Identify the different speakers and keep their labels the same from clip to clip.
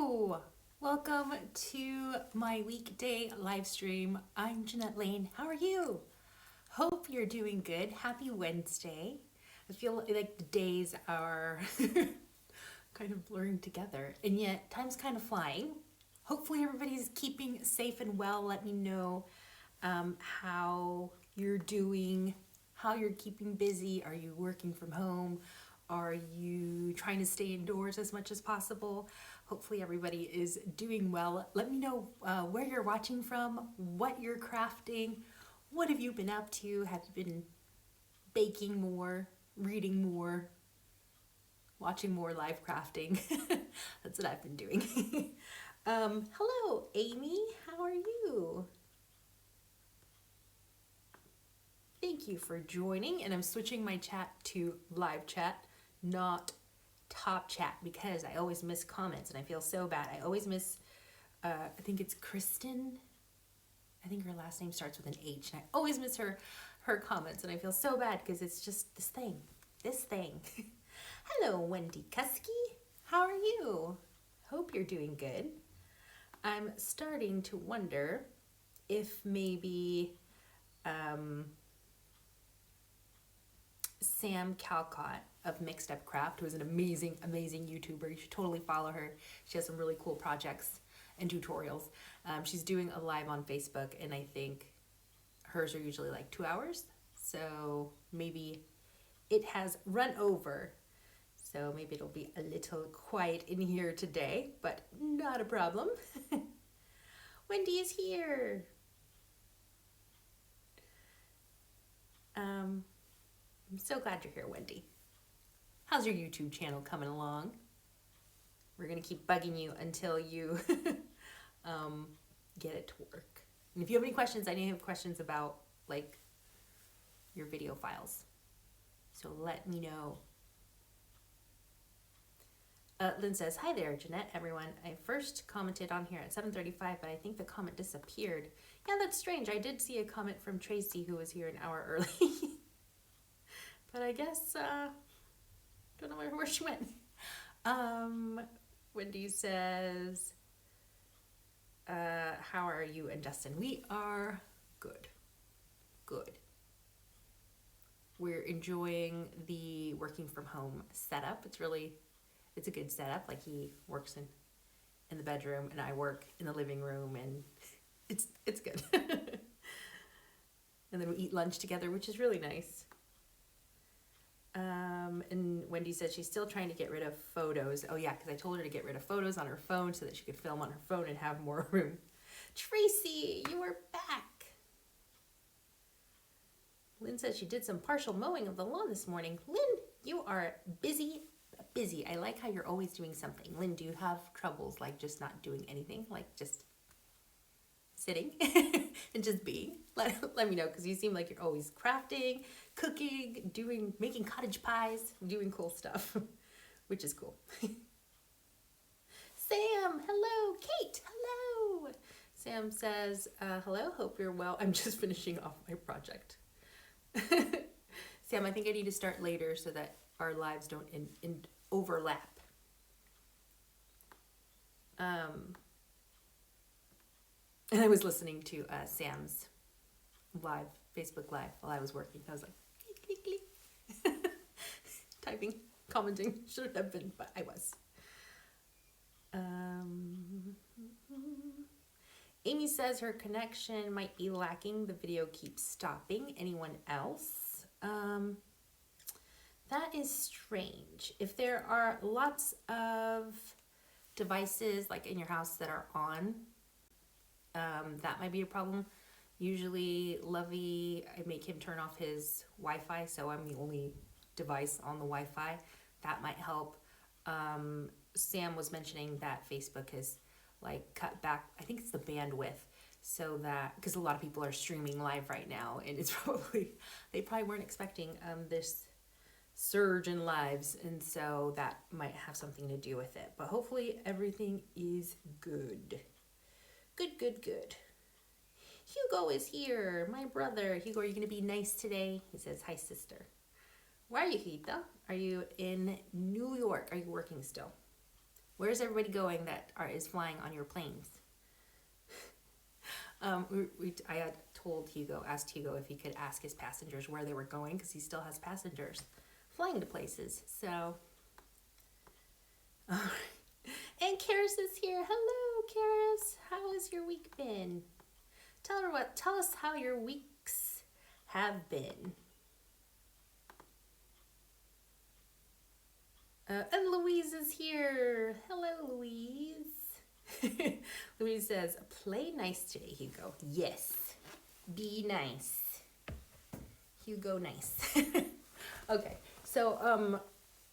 Speaker 1: Hello! Welcome to my weekday live stream. I'm Janette Lane. How are you? Hope you're doing good. Happy Wednesday. I feel like the days are kind of blurring together, and yet time's kind of flying. Hopefully everybody's keeping safe and well. Let me know how you're doing, how you're keeping busy. Are you working from home? Are you trying to stay indoors as much as possible? Hopefully everybody is doing well. Let me know where you're watching from, what you're crafting, what have you been up to? Have you been baking more, reading more, watching more live crafting? That's what I've been doing. Hello, Amy. How are you? Thank you for joining, and I'm switching my chat to live chat, not top chat, because I always miss comments and I feel so bad. I always miss, I think it's Kristen. I think her last name starts with an H, and I always miss her comments, and I feel so bad because it's just this thing. Hello, Wendy Kusky. How are you? Hope you're doing good. I'm starting to wonder if maybe Sam Calcott of Mixed Up Craft, who is an amazing YouTuber. You should totally follow her. She has some really cool projects and tutorials. She's doing a live on Facebook, and I think hers are usually like 2 hours. So maybe it has run over. So maybe it'll be a little quiet in here today, but not a problem. Wendy is here. I'm so glad you're here, Wendy. How's your YouTube channel coming along? We're gonna keep bugging you until you get it to work. And if you have any questions, I know you have questions about like your video files. So let me know. Lynn says, hi there, Janette, everyone. I first commented on here at 7:35, but I think the comment disappeared. Yeah, that's strange. I did see a comment from Tracy, who was here an hour early. But I guess, don't know where she went. Wendy says, how are you and Dustin? We are good. We're enjoying the working from home setup. It's a good setup. Like, he works in the bedroom and I work in the living room, and it's good. And then we eat lunch together, which is really nice. And Wendy says she's still trying to get rid of photos. Oh yeah, because I told her to get rid of photos on her phone so that she could film on her phone and have more room. Tracy, you are back. Lynn says she did some partial mowing of the lawn this morning. Lynn, you are busy. I like how you're always doing something. Lynn, do you have troubles like just not doing anything? Like just sitting and just being? Let me know, because you seem like you're always crafting, cooking, making cottage pies, doing cool stuff, which is cool. Sam, hello. Kate, hello. Sam says, hello, hope you're well. I'm just finishing off my project. Sam, I think I need to start later so that our lives don't overlap. And I was listening to Sam's Facebook Live while I was working. I was like, click, click, click. Typing, commenting. Shouldn't have been, but I was. Amy says her connection might be lacking. The video keeps stopping. Anyone else? That is strange. If there are lots of devices like in your house that are on, that might be a problem. Usually Lovey, I make him turn off his Wi-Fi, so I'm the only device on the Wi-Fi. That might help. Sam was mentioning that Facebook has like cut back, I think it's the bandwidth, so that, because a lot of people are streaming live right now, and it's they probably weren't expecting this surge in lives, and so that might have something to do with it. But hopefully everything is good. Good. Hugo is here, my brother. Hugo, are you going to be nice today? He says, hi, sister. Where are you, Hugo? Are you in New York? Are you working still? Where's everybody going that is flying on your planes? I had asked Hugo if he could ask his passengers where they were going, because he still has passengers flying to places. So, and Karis is here. Hello, Karis. How has your week been? Tell us how your weeks have been. And Louise is here. Hello, Louise. Louise says, play nice today, Hugo. Yes. Be nice. Hugo nice. Okay. So,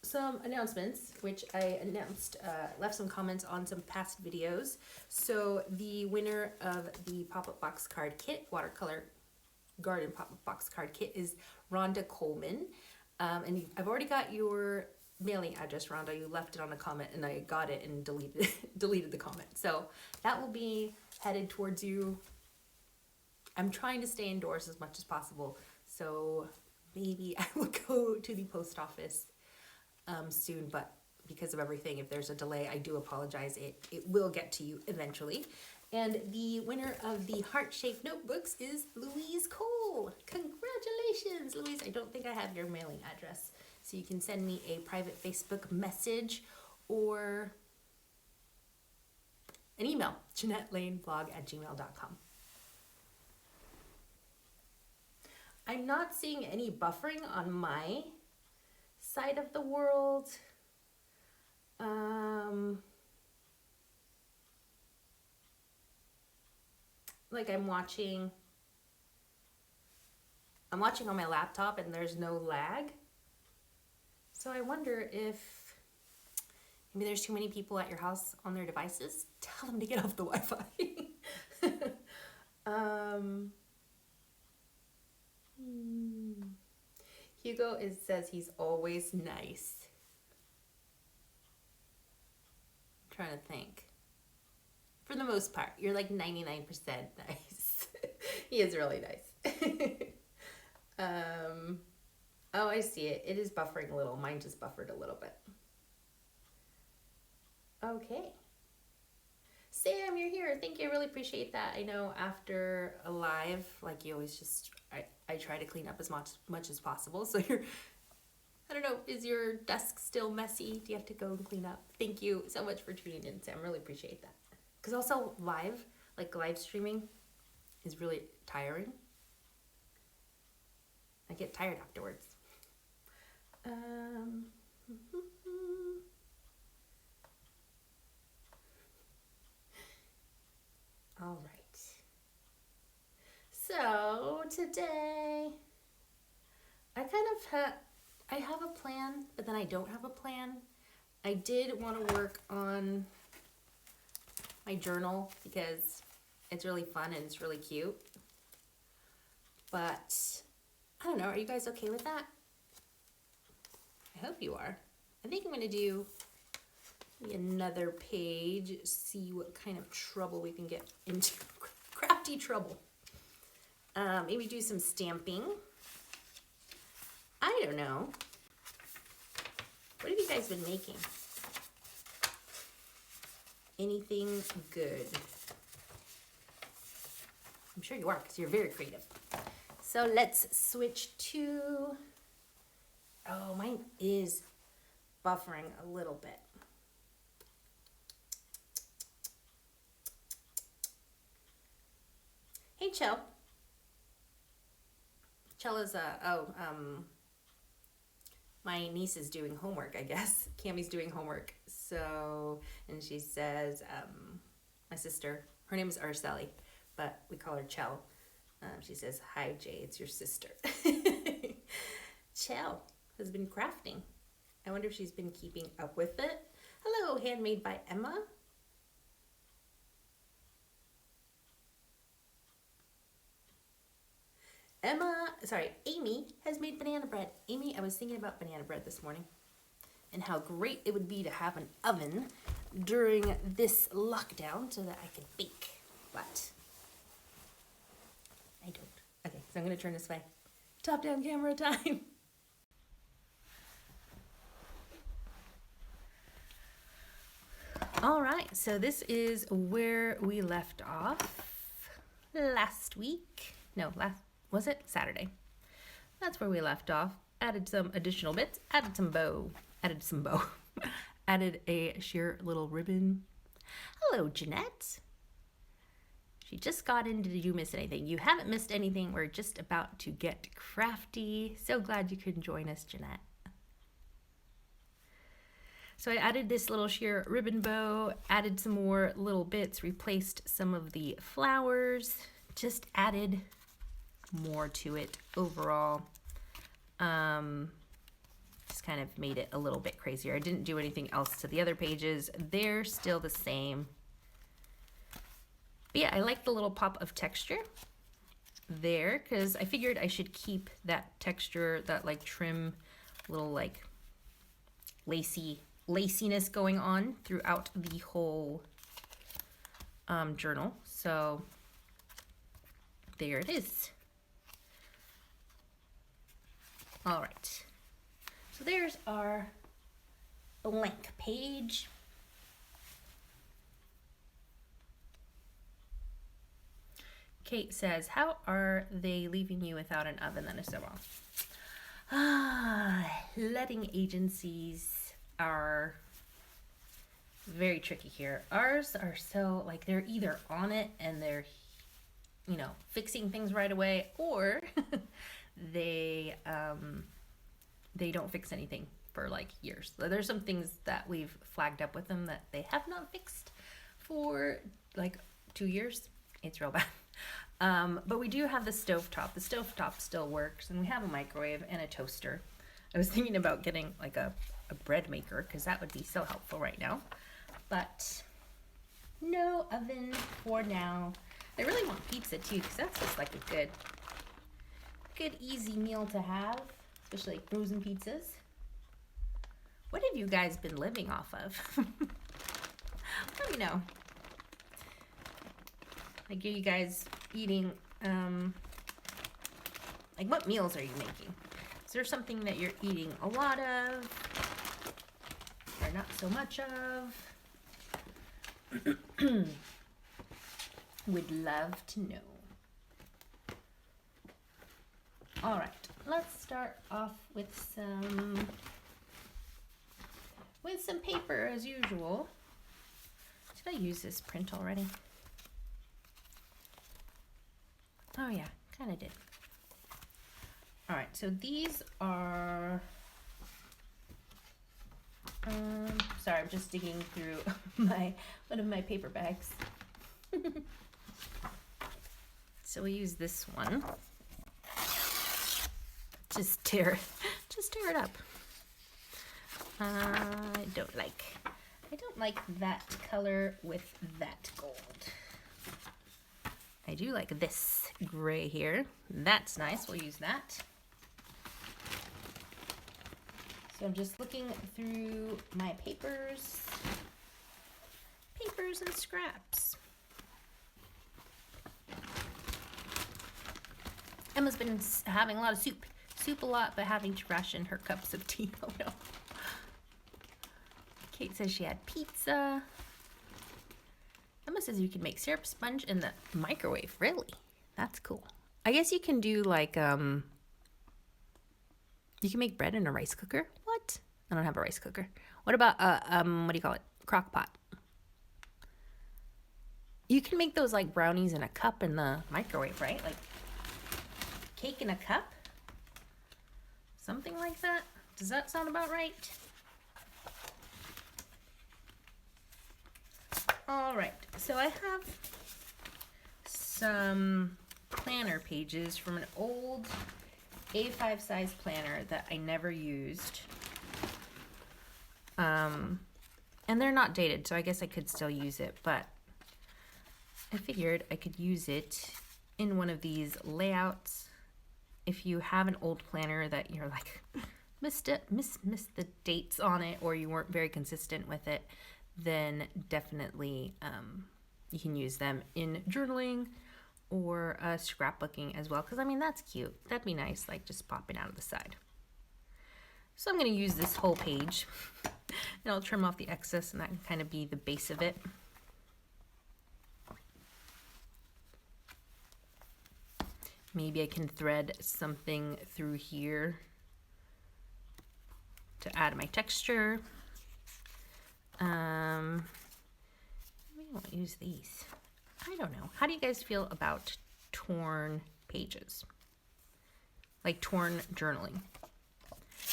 Speaker 1: some announcements, which I announced, left some comments on some past videos. So the winner of the pop-up box card kit, watercolor garden pop-up box card kit, is Rhonda Coleman. And I've already got your mailing address, Rhonda. You left it on a comment and I got it and deleted the comment. So that will be headed towards you. I'm trying to stay indoors as much as possible. So maybe I will go to the post office soon, but because of everything, if there's a delay, I do apologize. It will get to you eventually. And the winner of the heart-shaped notebooks is Louise Cole. Congratulations, Louise. I don't think I have your mailing address, so you can send me a private Facebook message or an email, JanetteLaneBlog@gmail.com. I'm not seeing any buffering on my side of the world. Like I'm watching on my laptop and there's no lag. So I wonder if maybe there's too many people at your house on their devices. Tell them to get off the Wi-Fi. Hugo says he's always nice. I'm trying to think. For the most part, you're like 99% nice. He is really nice. Oh, I see it. It is buffering a little. Mine just buffered a little bit. Okay. Sam, you're here. Thank you. I really appreciate that. I know after a live, like you always just, I try to clean up as much as possible. So I don't know, is your desk still messy? Do you have to go and clean up? Thank you so much for tuning in, Sam. Really appreciate that. Because also live streaming is really tiring. I get tired afterwards. All right. So today, I have a plan, but then I don't have a plan. I did want to work on my journal because it's really fun and it's really cute. But I don't know, are you guys okay with that? I hope you are. I think I'm going to do another page, see what kind of trouble we can get into. Crafty trouble. Maybe do some stamping. I don't know. What have you guys been making? Anything good? I'm sure you are, because you're very creative. So let's switch to, oh, mine is buffering a little bit. Hey, Chell. Chell is my niece is doing homework, I guess. Cammie's doing homework. So, and she says, my sister, her name is Araceli, but we call her Chell. She says, hi, Jay, it's your sister. Chell has been crafting. I wonder if she's been keeping up with it. Hello, handmade by Emma. Amy has made banana bread. Amy, I was thinking about banana bread this morning and how great it would be to have an oven during this lockdown so that I could bake, but I don't. Okay, so I'm gonna turn this way. Top-down camera time. All right, so this is where we left off last week. No, was it Saturday? That's where we left off. Added some additional bits, added some bow, added a sheer little ribbon. Hello, Janette. She just got in. Did you miss anything? You haven't missed anything. We're just about to get crafty. So glad you could join us, Janette. So I added this little sheer ribbon bow, added some more little bits, replaced some of the flowers, just added more to it overall. Just kind of made it a little bit crazier. I didn't do anything else to the other pages. They're still the same. But yeah, I like the little pop of texture there because I figured I should keep that texture, that like trim, little like laciness going on throughout the whole journal. So there it is. All right, so there's our blank page. Kate says, how are they leaving you without an oven that is so wrong? Letting agencies are very tricky here. Ours are so, like, they're either on it and they're, you know, fixing things right away, or they don't fix anything for like years. So there's some things that we've flagged up with them that they have not fixed for like 2 years. It's real bad. But we do have the stovetop. The stovetop still works, and we have a microwave and a toaster. I was thinking about getting like a bread maker because that would be so helpful right now. But no oven for now. I really want pizza too because that's just like a good easy meal to have, especially like frozen pizzas. What have you guys been living off of? Let me know. Like, are you guys eating, like what meals are you making? Is there something that you're eating a lot of or not so much of? Would love to know. All right, let's start off with some paper as usual. Did I use this print already? Oh yeah, kind of did. All right, so these are, sorry, I'm just digging through one of my paper bags. So we use this one. Just tear it up. I don't like that color with that gold. I do like this gray here. That's nice. We'll use that. So I'm just looking through my papers and scraps. Emma's been having a lot of soup a lot, but having to ration her cups of tea. Oh no. Kate says she had pizza. Emma says you can make syrup sponge in the microwave. Really? That's cool. I guess you can do like, you can make bread in a rice cooker. What? I don't have a rice cooker. What about, what do you call it? Crock pot. You can make those like brownies in a cup in the microwave, right? Like cake in a cup? Something like that? Does that sound about right? All right, so I have some planner pages from an old A5 size planner that I never used. And they're not dated, so I guess I could still use it, but I figured I could use it in one of these layouts. If you have an old planner that you're like, missed the dates on it, or you weren't very consistent with it, then definitely you can use them in journaling or scrapbooking as well. Because, I mean, that's cute. That'd be nice, like just popping out of the side. So I'm going to use this whole page And I'll trim off the excess, and that can kind of be the base of it. Maybe I can thread something through here to add my texture. Maybe I won't use these. I don't know. How do you guys feel about torn pages? Like torn journaling.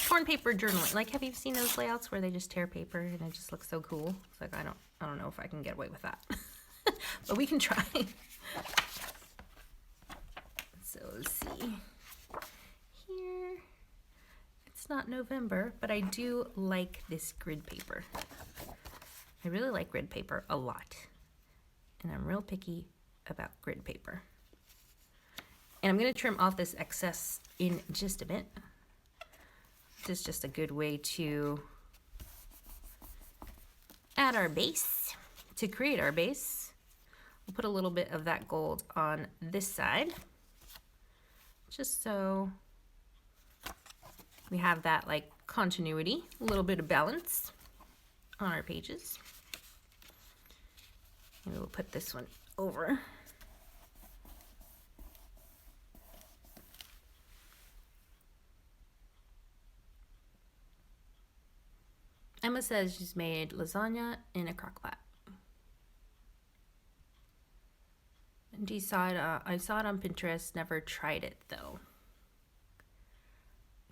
Speaker 1: Torn paper journaling. Like, have you seen those layouts where they just tear paper and it just looks so cool? It's like, I don't know if I can get away with that. But we can try. So let's see. Here, it's not November, but I do like this grid paper. I really like grid paper a lot. And I'm real picky about grid paper. And I'm going to trim off this excess in just a bit. This is just a good way to add our base, to create our base. We'll put a little bit of that gold on this side, just so we have that like continuity, a little bit of balance on our pages. Maybe we'll put this one over. Emma says she's made lasagna in a crock pot. And I saw it on Pinterest, never tried it though.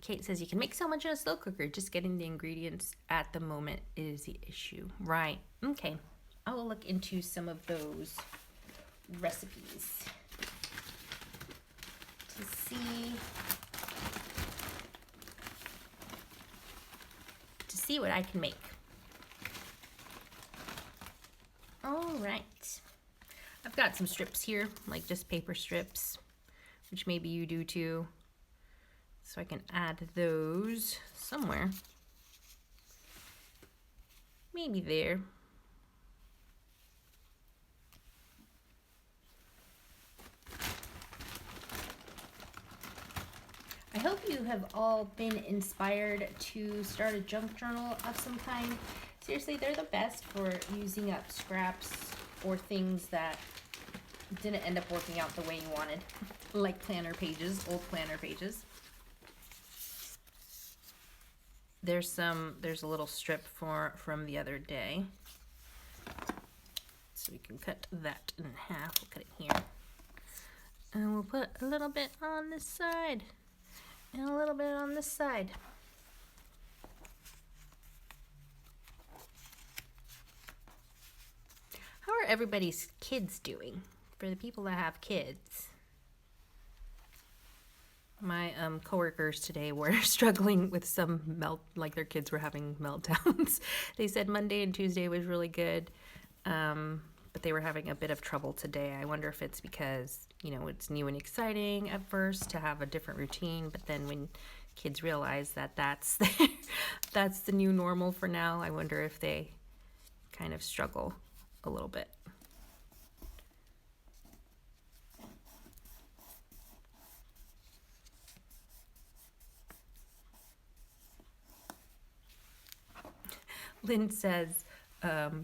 Speaker 1: Kate says you can make so much in a slow cooker, just getting the ingredients at the moment is the issue. Right, okay. I will look into some of those recipes to see what I can make. All right. I've got some strips here, like just paper strips, which maybe you do too. So I can add those somewhere. Maybe there. I hope you have all been inspired to start a junk journal of some kind. Seriously, they're the best for using up scraps or things that didn't end up working out the way you wanted, like planner pages, old planner pages. There's a little strip from the other day. So we can cut that in half. We'll cut it here. And we'll put a little bit on this side. And a little bit on this side. How are everybody's kids doing? For the people that have kids. My coworkers today were struggling with some like their kids were having meltdowns. They said Monday and Tuesday was really good, but they were having a bit of trouble today. I wonder if it's because, you know, it's new and exciting at first to have a different routine, but then when kids realize that that's the new normal for now, I wonder if they kind of struggle a little bit. Lynn says,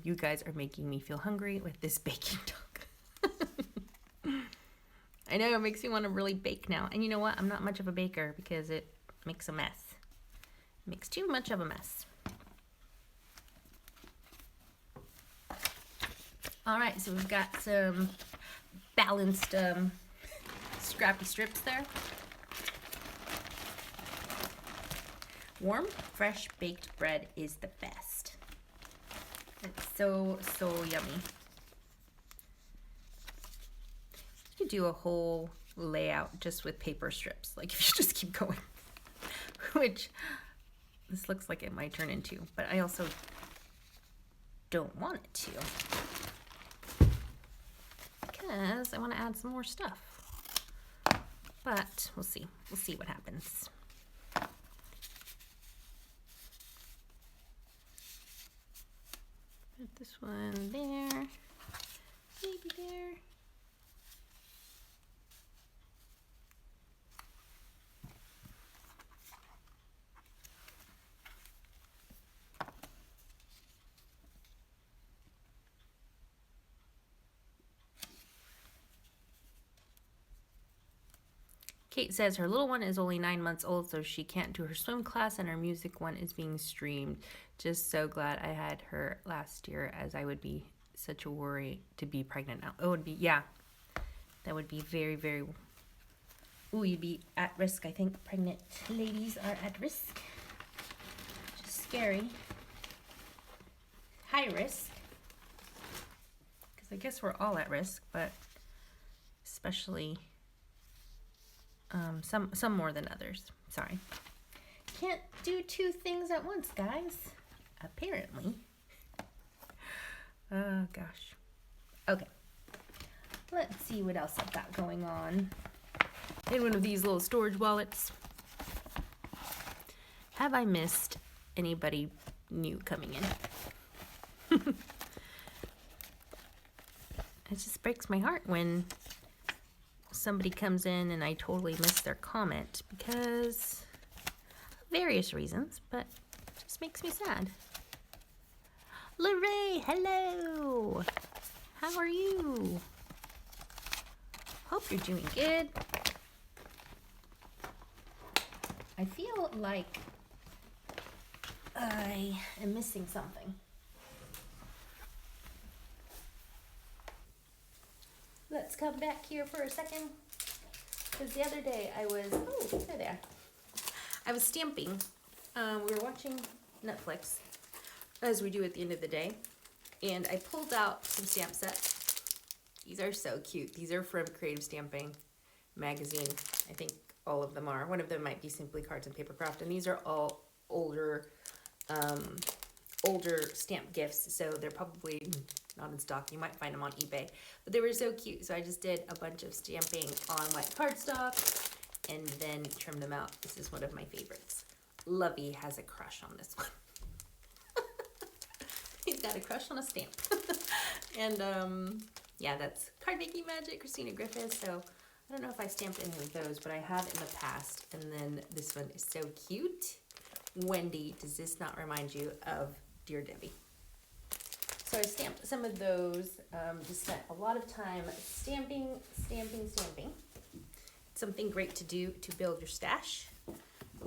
Speaker 1: you guys are making me feel hungry with this baking talk. I know, it makes me want to really bake now. And you know what? I'm not much of a baker because it makes a mess. It makes too much of a mess. All right, so we've got some balanced scrappy strips there. Warm, fresh baked bread is the best. It's so yummy. You could do a whole layout just with paper strips, like if you just keep going, which this looks like it might turn into, but I also don't want it to because I want to add some more stuff. But we'll see. We'll see what happens. Put this one there, maybe there.
Speaker 2: Kate says her little one is only 9 months old, so she can't do her swim class, and her music one is being streamed. Just so glad I had her last year, as I would be such a worry to be pregnant now. It would be, yeah, that would be very, very, ooh, you'd be at risk. I think pregnant ladies are at risk. Just scary. High risk. Because I guess we're all at risk, but especially some more than others. Sorry. Can't do two things at once, guys. Apparently. Oh, gosh. Okay. Let's see what else I've got going on in one of these little storage wallets. Have I missed anybody new coming in? It just breaks my heart when somebody comes in and I totally miss their comment because of various reasons, but it just makes me sad. Lorraine, hello. How are you? Hope you're doing good. I feel like I am missing something. Let's come back here for a second, because the other day I was, oh, there. I was stamping. We were watching Netflix, as we do at the end of the day, and I pulled out some stamp sets. These are so cute. These are from Creative Stamping magazine. I think all of them are. One of them might be Simply Cards and Papercraft, and these are all older stamp gifts, so they're probably not in stock. You might find them on eBay, but they were so cute. So I just did a bunch of stamping on white cardstock and then trimmed them out. This is one of my favorites. Lovey has a crush on this one. He's got a crush on a stamp. And yeah, that's Card Making Magic, Christina Griffiths. So I don't know if I stamped any of those, but I have in the past. And then this one is so cute. Wendy, does this not remind you of Dear Debbie? So I stamped some of those, just spent a lot of time stamping. Something great to do to build your stash.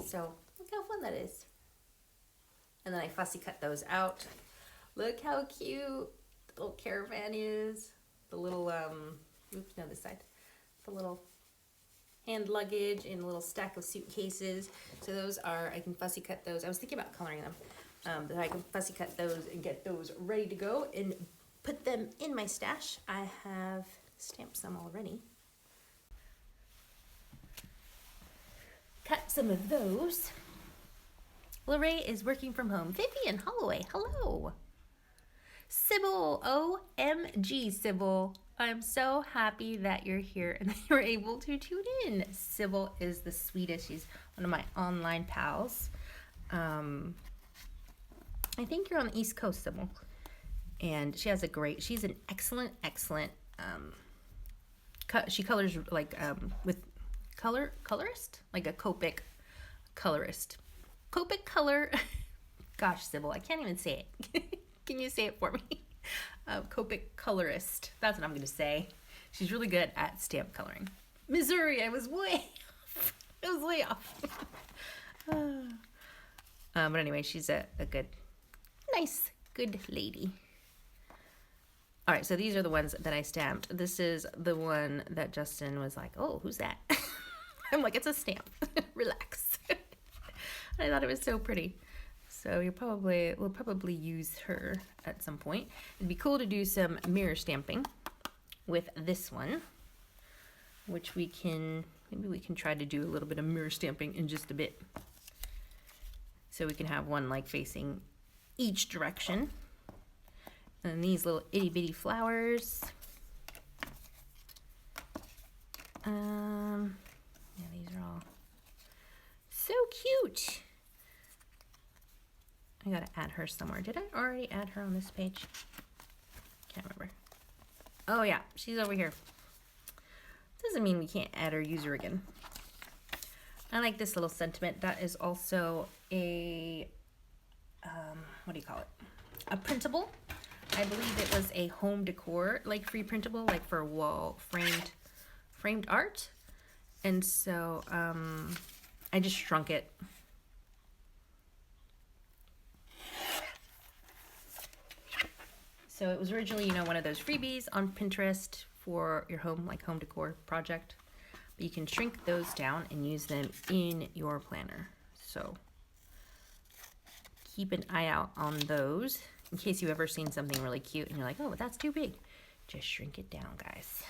Speaker 2: So look how fun that is. And then I fussy cut those out. Look how cute the little caravan is. The little, oops, no, this side. The little hand luggage and a little stack of suitcases. So those are, I can fussy cut those. I was thinking about coloring them. But I can fussy cut those and get those ready to go and put them in my stash. I have stamped some already. Cut some of those. Lorraine is working from home. Vivian Holloway, hello. Sybil, OMG, Sybil. I'm so happy that you're here and that you're able to tune in. Sybil is the sweetest. She's one of my online pals. I think you're on the East Coast, Sybil. And she has she's an excellent, she colors like, with colorist? Like a Copic colorist. Copic color, gosh, Sybil, I can't even say it. Can you say it for me? Copic colorist, that's what I'm gonna say. She's really good at stamp coloring. Missouri, I was way off. I was way off. But anyway, she's a good, nice, good lady. All right, so these are the ones that I stamped. This is the one that Justin was like, oh, who's that? I'm like, it's a stamp. Relax. I thought it was so pretty. So we'll probably use her at some point. It'd be cool to do some mirror stamping with this one, which maybe we can try to do a little bit of mirror stamping in just a bit. So we can have one like facing each direction. And these little itty bitty flowers. Yeah, these are all so cute. I gotta add her somewhere. Did I already add her on this page? Can't remember. Oh yeah, she's over here. Doesn't mean we can't add her user again. I like this little sentiment. That is also a, what do you call it? A printable. I believe it was a home decor, like free printable, like for wall framed art. And so I just shrunk it. So it was originally, you know, one of those freebies on Pinterest for your home, like home decor project. But you can shrink those down and use them in your planner. So keep an eye out on those in case you've ever seen something really cute and you're like, oh, that's too big. Just shrink it down, guys.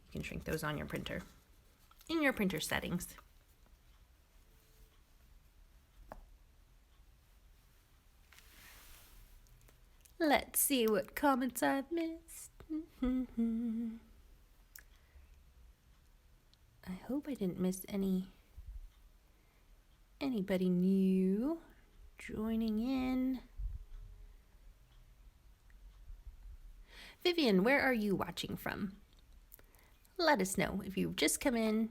Speaker 2: You can shrink those on your printer, in your printer settings. Let's see what comments I've missed. I hope I didn't miss anybody new joining in. Vivian, where are you watching from? Let us know if you've just come in.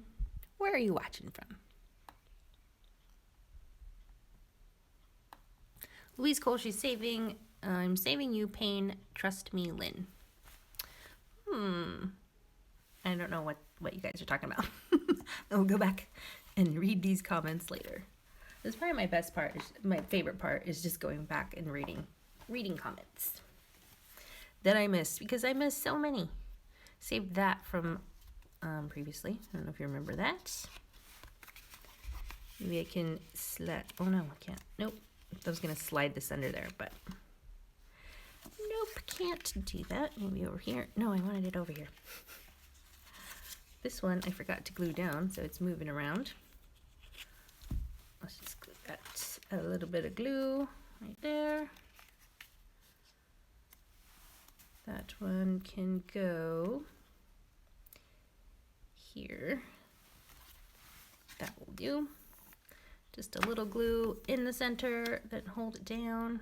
Speaker 2: Where are you watching from? Louise Cole, she's saving. I'm saving you pain. Trust me, Lynn. I don't know what you guys are talking about. I'll go back and read these comments later. That's probably my best part. My favorite part is just going back and reading comments that I missed, because I missed so many. Saved that from previously. I don't know if you remember that. Maybe I can slide. Oh no, I can't. Nope. I was gonna slide this under there, but nope, can't do that. Maybe over here. No, I wanted it over here. This one I forgot to glue down, so it's moving around. Let's just glue that. A little bit of glue right there. That one can go here. That will do. Just a little glue in the center that hold it down.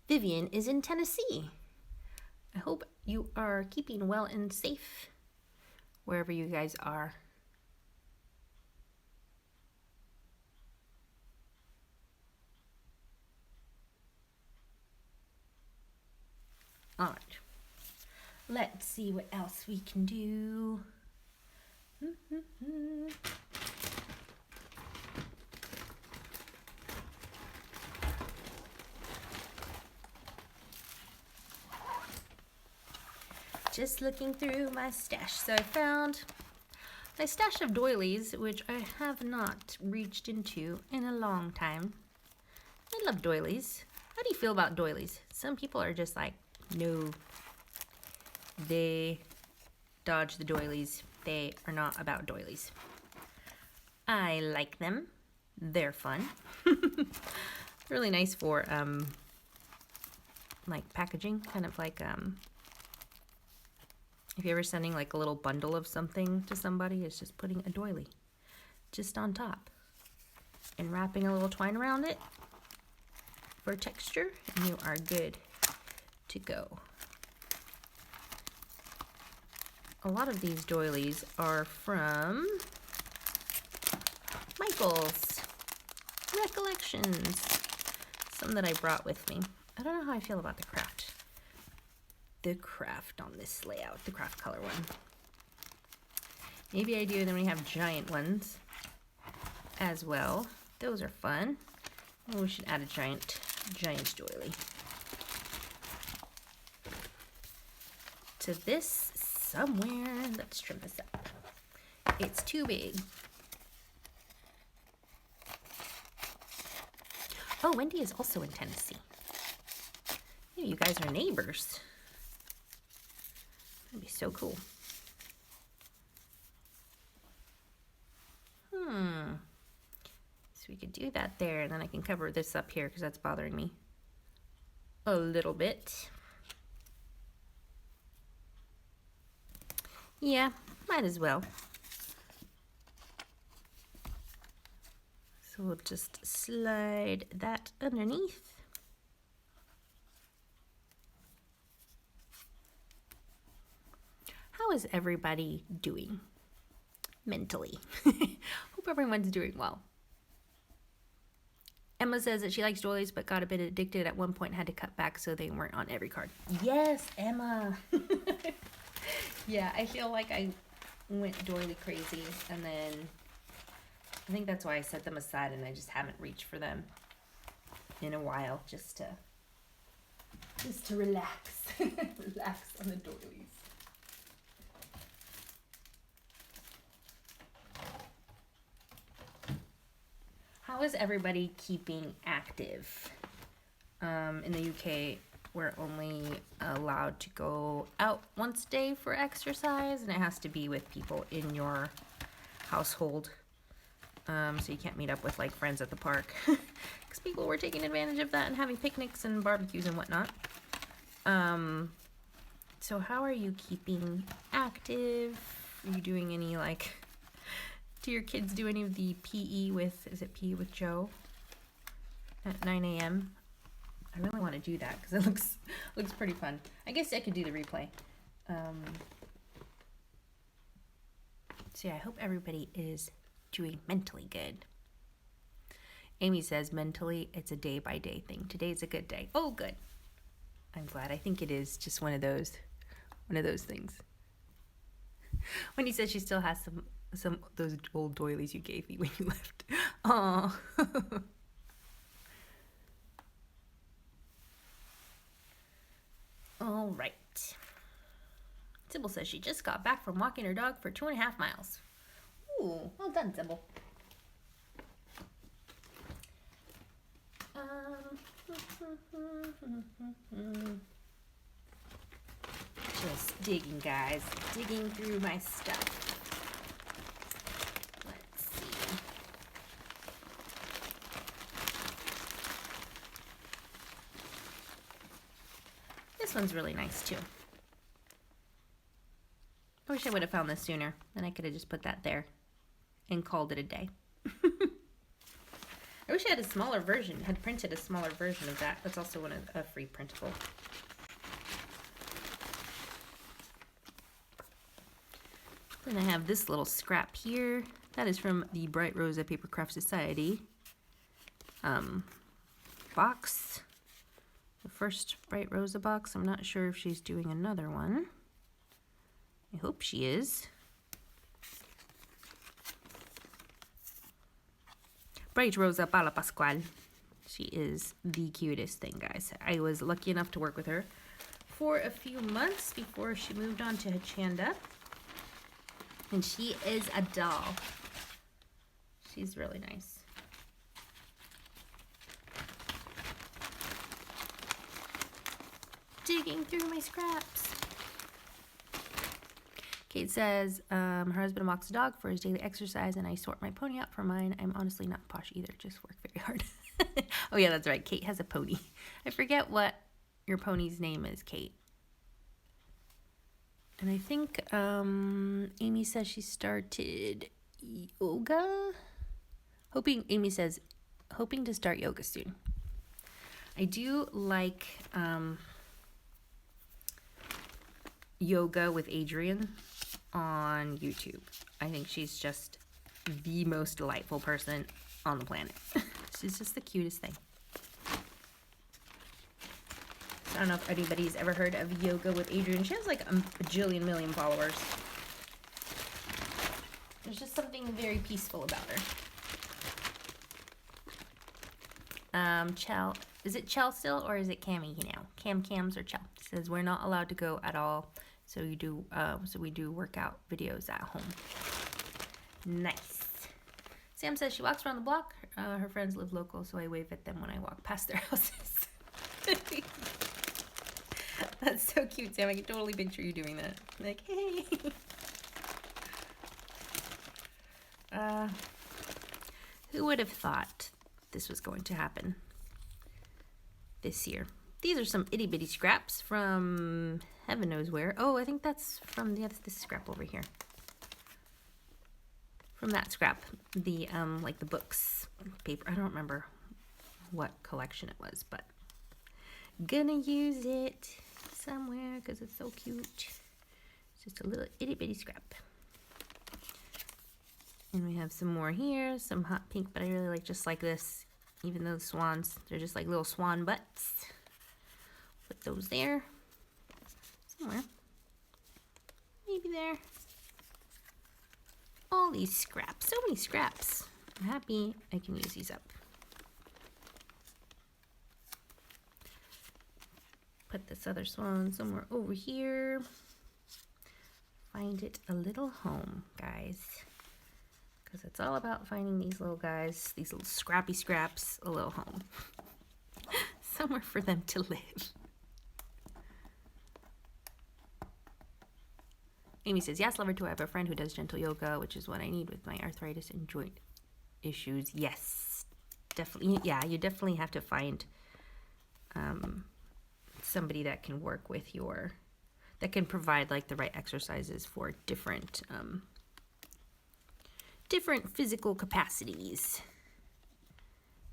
Speaker 2: Vivian is in Tennessee. I hope you are keeping well and safe wherever you guys are. All right. Let's see what else we can do. Just looking through my stash. So I found my stash of doilies, which I have not reached into in a long time. I love doilies. How do you feel about doilies? Some people are just like, no, they dodge the doilies. They are not about doilies. I like them. They're fun. Really nice for like packaging, kind of like if you're ever sending like a little bundle of something to somebody, it's just putting a doily just on top and wrapping a little twine around it for texture, and you are good to go. A lot of these doilies are from Michael's Recollections. Some that I brought with me. I don't know how I feel about the craft. The craft on this layout, the craft color one. Maybe I do, then we have giant ones as well. Those are fun. Oh, we should add a giant doily to this somewhere. Let's trim this up. It's too big. Oh, Wendy is also in Tennessee. Maybe you guys are neighbors. That'd be so cool. So we could do that there, and then I can cover this up here because that's bothering me a little bit. Yeah, might as well. So we'll just slide that underneath. How is everybody doing mentally? Hope everyone's doing well. Emma says that she likes doilies but got a bit addicted at one point and had to cut back so they weren't on every card. Yes, Emma. Yeah, I feel like I went doily crazy, and then I think that's why I set them aside and I just haven't reached for them in a while, just to relax. Relax on the doilies. How is everybody keeping active? In the UK, we're only allowed to go out once a day for exercise, and it has to be with people in your household. So you can't meet up with like friends at the park, because people were taking advantage of that and having picnics and barbecues and whatnot. So how are you keeping active? Are you doing any like? Do your kids do any of the PE with? Is it PE with Joe? At 9 a.m. I really want to do that because it looks pretty fun. I guess I could do the replay. So yeah, I hope everybody is doing mentally good. Amy says mentally it's a day by day thing. Today's a good day. Oh, good. I'm glad. I think it is just one of those things. When you said she still has some those old doilies you gave me when you left. Oh. All right. Sybil says she just got back from walking her dog for 2.5 miles. Ooh, well done, Sybil. Just digging, guys. Digging through my stuff. Let's see. This one's really nice, too. I wish I would have found this sooner. Then I could have just put that there and called it a day. I wish I had a smaller version, had printed a smaller version of that. That's also a free printable. Then I have this little scrap here. That is from the Bright Rosa Paper Craft Society box. The first Bright Rosa box. I'm not sure if she's doing another one. I hope she is. Bright Rosa Pala Pascual. She is the cutest thing, guys. I was lucky enough to work with her for a few months before she moved on to Hachanda. And she is a doll. She's really nice. Digging through my scraps. Kate says her husband walks the dog for his daily exercise and I sort my pony out for mine. I'm honestly not posh either, just work very hard. Oh yeah, that's right. Kate has a pony. I forget what your pony's name is, Kate. And I think Amy says she started yoga. Amy says hoping to start yoga soon. I do like yoga with Adrienne on YouTube. I think she's just the most delightful person on the planet. She's just the cutest thing. So I don't know if anybody's ever heard of yoga with Adrienne. She has like a bajillion million followers. There's just something very peaceful about her. Chell, is it Chell still or is it Cammy now? Cams or Chell? It says we're not allowed to go at all. So we do workout videos at home. Nice. Sam says she walks around the block. Her friends live local, so I wave at them when I walk past their houses. That's so cute, Sam. I can totally picture you doing that. Like, hey. Who would have thought this was going to happen this year? These are some itty bitty scraps from heaven knows where. Oh, I think that's from this scrap over here. From that scrap, the like the books paper. I don't remember what collection it was, but gonna use it somewhere because it's so cute. It's just a little itty bitty scrap. And we have some more here, some hot pink, but I really just like this Even though the swans, they're just like little swan butts. Put those there. Somewhere. Maybe there. All these scraps. So many scraps. I'm happy I can use these up. Put this other swan somewhere over here. Find it a little home, guys. Because it's all about finding these little guys, these little scrappy scraps, a little home. Somewhere for them to live. Amy says, yes, lover too. I have a friend who does gentle yoga, which is what I need with my arthritis and joint issues. Yes, definitely. Yeah, you definitely have to find somebody that can work with your, that can provide like the right exercises for different different physical capacities.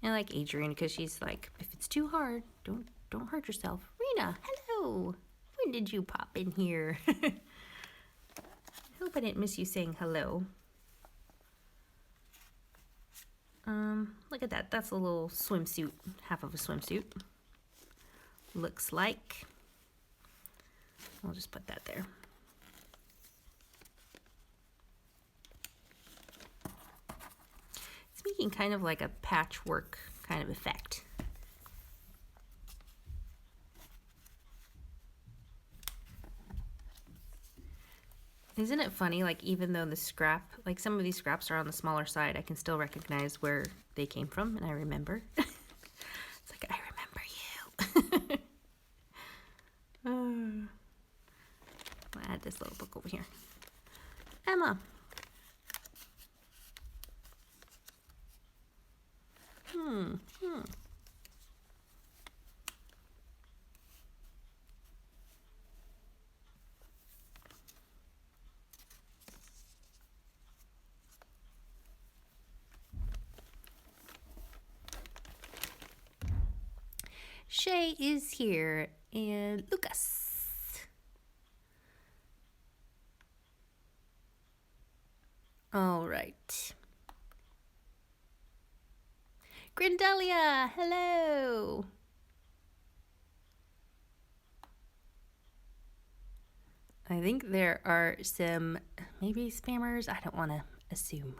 Speaker 2: And like Adrienne, because she's like, if it's too hard, don't hurt yourself. Rena, hello. When did you pop in here? I hope I didn't miss you saying hello. Look at that. That's a little swimsuit, half of a swimsuit. Looks like. I'll just put that there. It's making kind of like a patchwork kind of effect. Isn't it funny, like even though the scrap, like some of these scraps are on the smaller side, I can still recognize where they came from, and I remember. It's like, I remember you. I'll add this little book over here. Emma. Shay is here, and Lucas. All right. Grindelia, hello. I think there are some maybe spammers. I don't want to assume.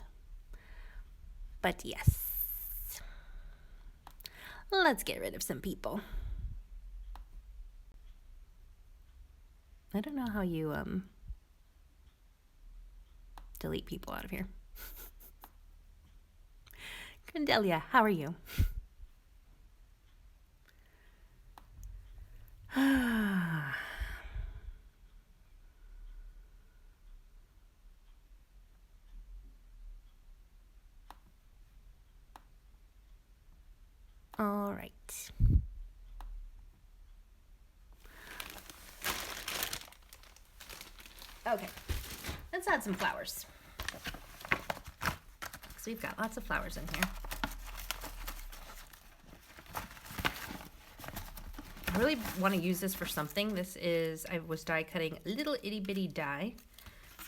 Speaker 2: But yes. Let's get rid of some people. I don't know how you delete people out of here. Grindelia, how are you? All right. Okay, let's add some flowers. So we've got lots of flowers in here. I really want to use this for something. This is, I was die cutting a little itty bitty die.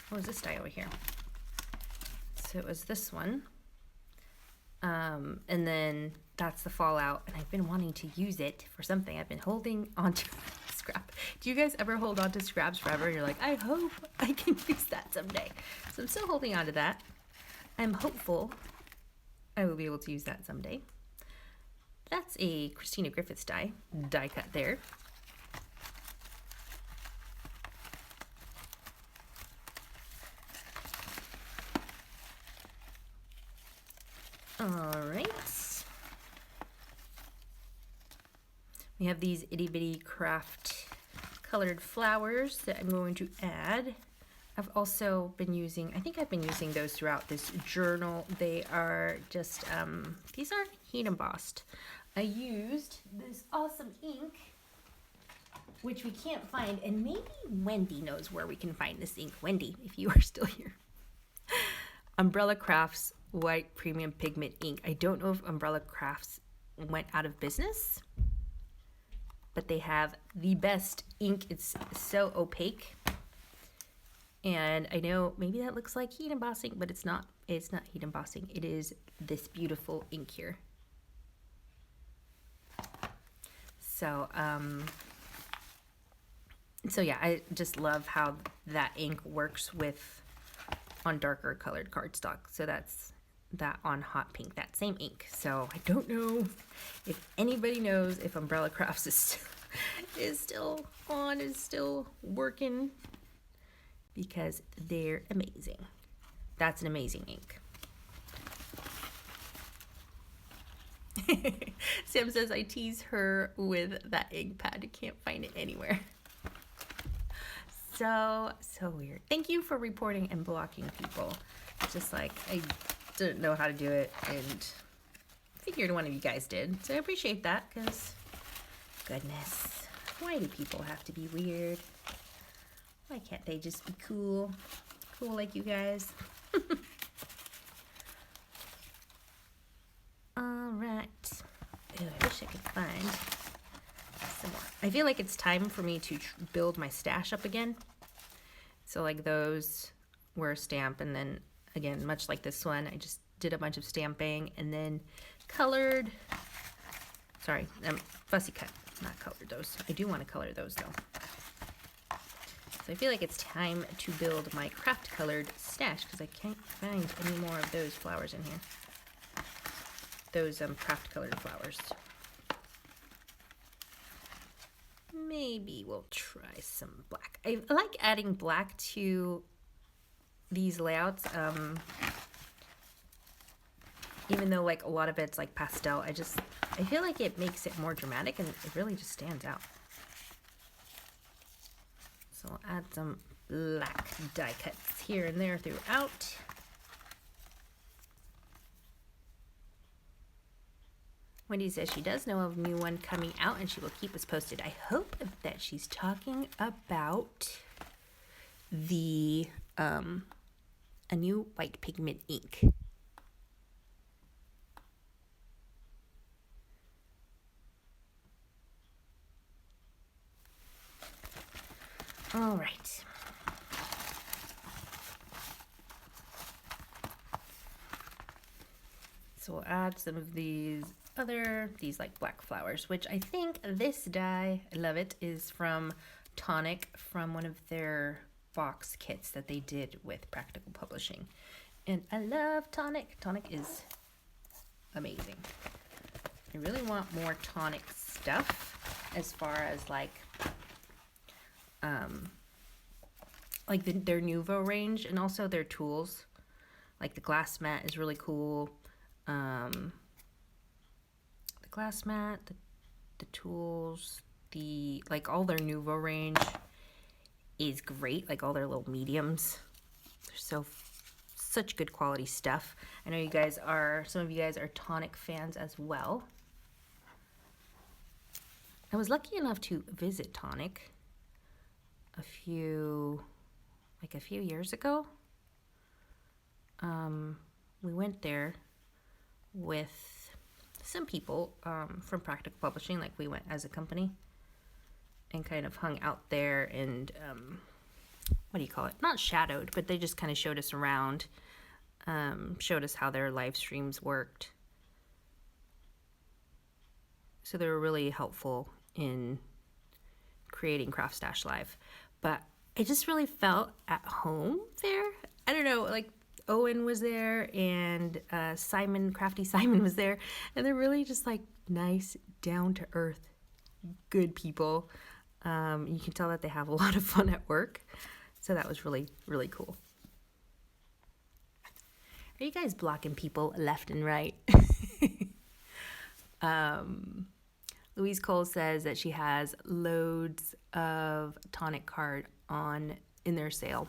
Speaker 2: What was this die over here? So it was this one. And then that's the fallout, and I've been wanting to use it for something. I've been holding on to scrap. Do you guys ever hold on to scraps forever? You're like, I hope I can use that someday. So I'm still holding on to that. I'm hopeful I will be able to use that someday. That's a Christina Griffiths die cut there. All right. We have these itty bitty craft colored flowers that I'm going to add. I've also been using, I think I've been using those throughout this journal. They are just, these are heat embossed. I used this awesome ink, which we can't find, and maybe Wendy knows where we can find this ink. Wendy, if you are still here. Umbrella Crafts White Premium Pigment Ink. I don't know if Umbrella Crafts went out of business, but they have the best ink. It's so opaque. And I know maybe that looks like heat embossing, but it's not. It's not heat embossing. It is this beautiful ink here. So, so yeah, I just love how that ink works on darker colored cardstock. So that's that on hot pink, that same ink. So I don't know if anybody knows if Umbrella Crafts is still working, because they're amazing. That's an amazing ink. Sam says I tease her with that ink pad. Can't find it anywhere. So weird. Thank you for reporting and blocking people. Just like I didn't know how to do it, and figured one of you guys did. So I appreciate that, because goodness, why do people have to be weird? Why can't they just be cool like you guys? All right. Ooh, I wish I could find some more. I feel like it's time for me to build my stash up again. So like those were stamped, and then again, much like this one, I just did a bunch of stamping and then colored. Sorry, fussy cut, not colored those. I do want to color those though. So I feel like it's time to build my craft colored stash, because I can't find any more of those flowers in here. Those craft colored flowers. Maybe we'll try some black. I like adding black to these layouts. Even though like a lot of it's like pastel, I feel like it makes it more dramatic, and it really just stands out. So I'll add some black die cuts here and there throughout. Wendy says she does know of a new one coming out, and she will keep us posted. I hope that she's talking about the a new white pigment ink. All right. So we'll add some of these like black flowers, which I think this die, I love it, is from Tonic, from one of their box kits that they did with Practical Publishing. And I love Tonic. Tonic is amazing. I really want more Tonic stuff, as far as like their Nouveau range, and also their tools. Like the glass mat is really cool. The glass mat, the tools, like all their Nouveau range is great. Like all their little mediums, they're such good quality stuff. I know some of you guys are Tonic fans as well. I was lucky enough to visit Tonic a few years ago. We went there with some people from Practical Publishing. Like we went as a company and kind of hung out there and what do you call it? Not shadowed, but they just kind of showed us around, showed us how their live streams worked. So they were really helpful in creating Craftstash Live. But I just really felt at home there. I don't know, like Owen was there, and Crafty Simon was there, and they're really just like nice, down to earth, good people. You can tell that they have a lot of fun at work, so that was really, really cool. Are you guys blocking people left and right? Louise Cole says that she has loads of Tonic card in their sale,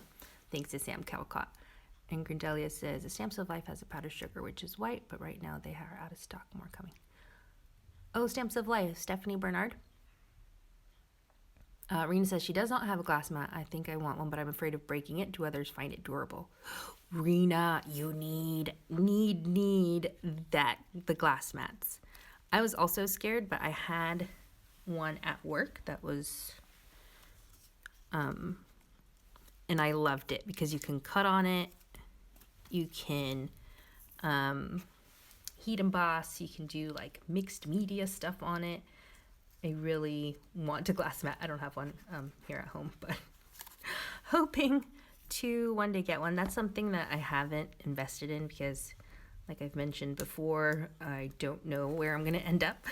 Speaker 2: thanks to Sam Calcott. And Grindelia says, the Stamps of Life has a powdered sugar, which is white, but right now they are out of stock. More coming. Oh, Stamps of Life, Stephanie Bernard. Rena says she does not have a glass mat. I think I want one, but I'm afraid of breaking it. Do others find it durable? Rena, you need the glass mats. I was also scared, but I had one at work that was, and I loved it because you can cut on it. You can heat emboss. You can do like mixed media stuff on it. I really want a glass mat. I don't have one here at home, but hoping to one day get one. That's something that I haven't invested in because, like I've mentioned before, I don't know where I'm going to end up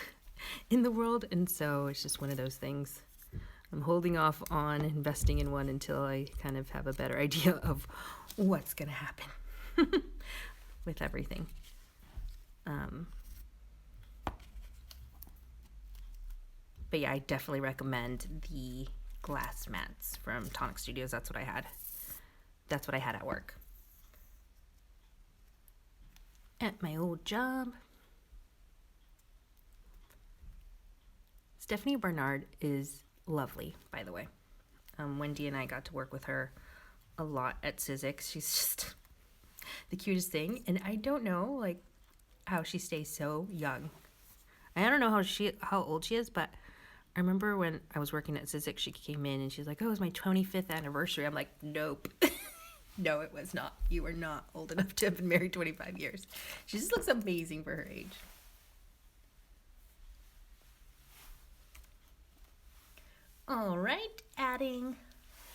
Speaker 2: in the world, and so it's just one of those things. I'm holding off on investing in one until I kind of have a better idea of what's going to happen with everything. But yeah, I definitely recommend the glass mats from Tonic Studios. That's what I had. That's what I had at work. At my old job. Stephanie Barnard is lovely, by the way. Wendy and I got to work with her a lot at Sizzix. She's just the cutest thing. And I don't know, like, how she stays so young. I don't know how old she is, but I remember when I was working at Sizzix, she came in and she's like, oh, it was my 25th anniversary. I'm like, nope. No, it was not. You were not old enough to have been married 25 years. She just looks amazing for her age. All right, adding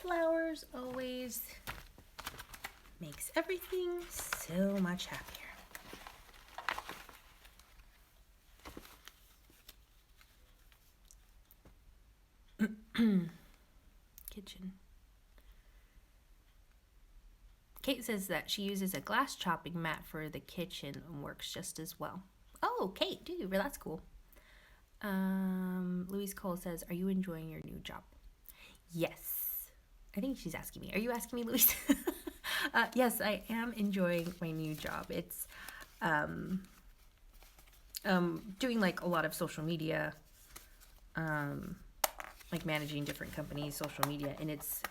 Speaker 2: flowers always makes everything so much happier. Kitchen. Kate says that she uses a glass chopping mat for the kitchen and works just as well. Oh, Kate, do you? That's cool. Louise Cole says, are you enjoying your new job? Yes. I think she's asking me. Are you asking me, Louise? Yes, I am enjoying my new job. It's doing like a lot of social media, like managing different companies' social media, and it's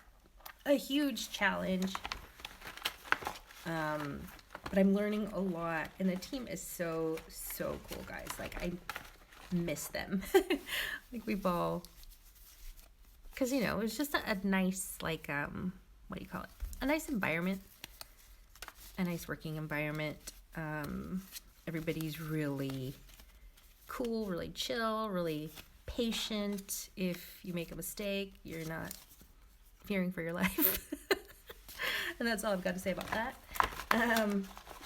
Speaker 2: a huge challenge. But I'm learning a lot, and the team is so cool, guys. Like, I miss them. Like, we've all, because, you know, it's just a nice, like, what do you call it? A nice environment, a nice working environment. Everybody's really cool, really chill, really patient. If you make a mistake, you're not fearing for your life. And that's all I've got to say about that.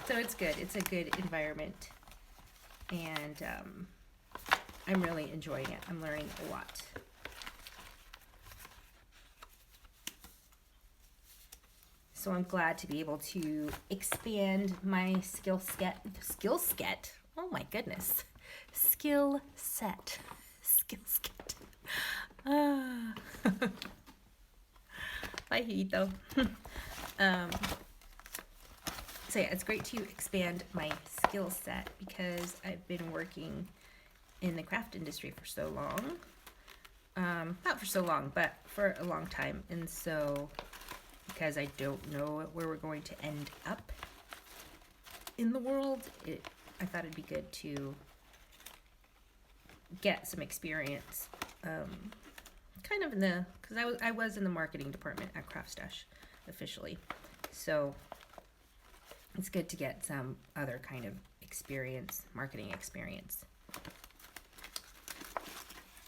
Speaker 2: So it's good. It's a good environment. And I'm really enjoying it. I'm learning a lot. So I'm glad to be able to expand my skill set. Oh my goodness. Skill set. Bye, Hito. So yeah, it's great to expand my skill set because I've been working in the craft industry for so long. Not for so long, but for a long time. And so, because I don't know where we're going to end up in the world, I thought it'd be good to get some experience, kind of because I was in the marketing department at Craftstash officially. So it's good to get some other kind of experience, marketing experience.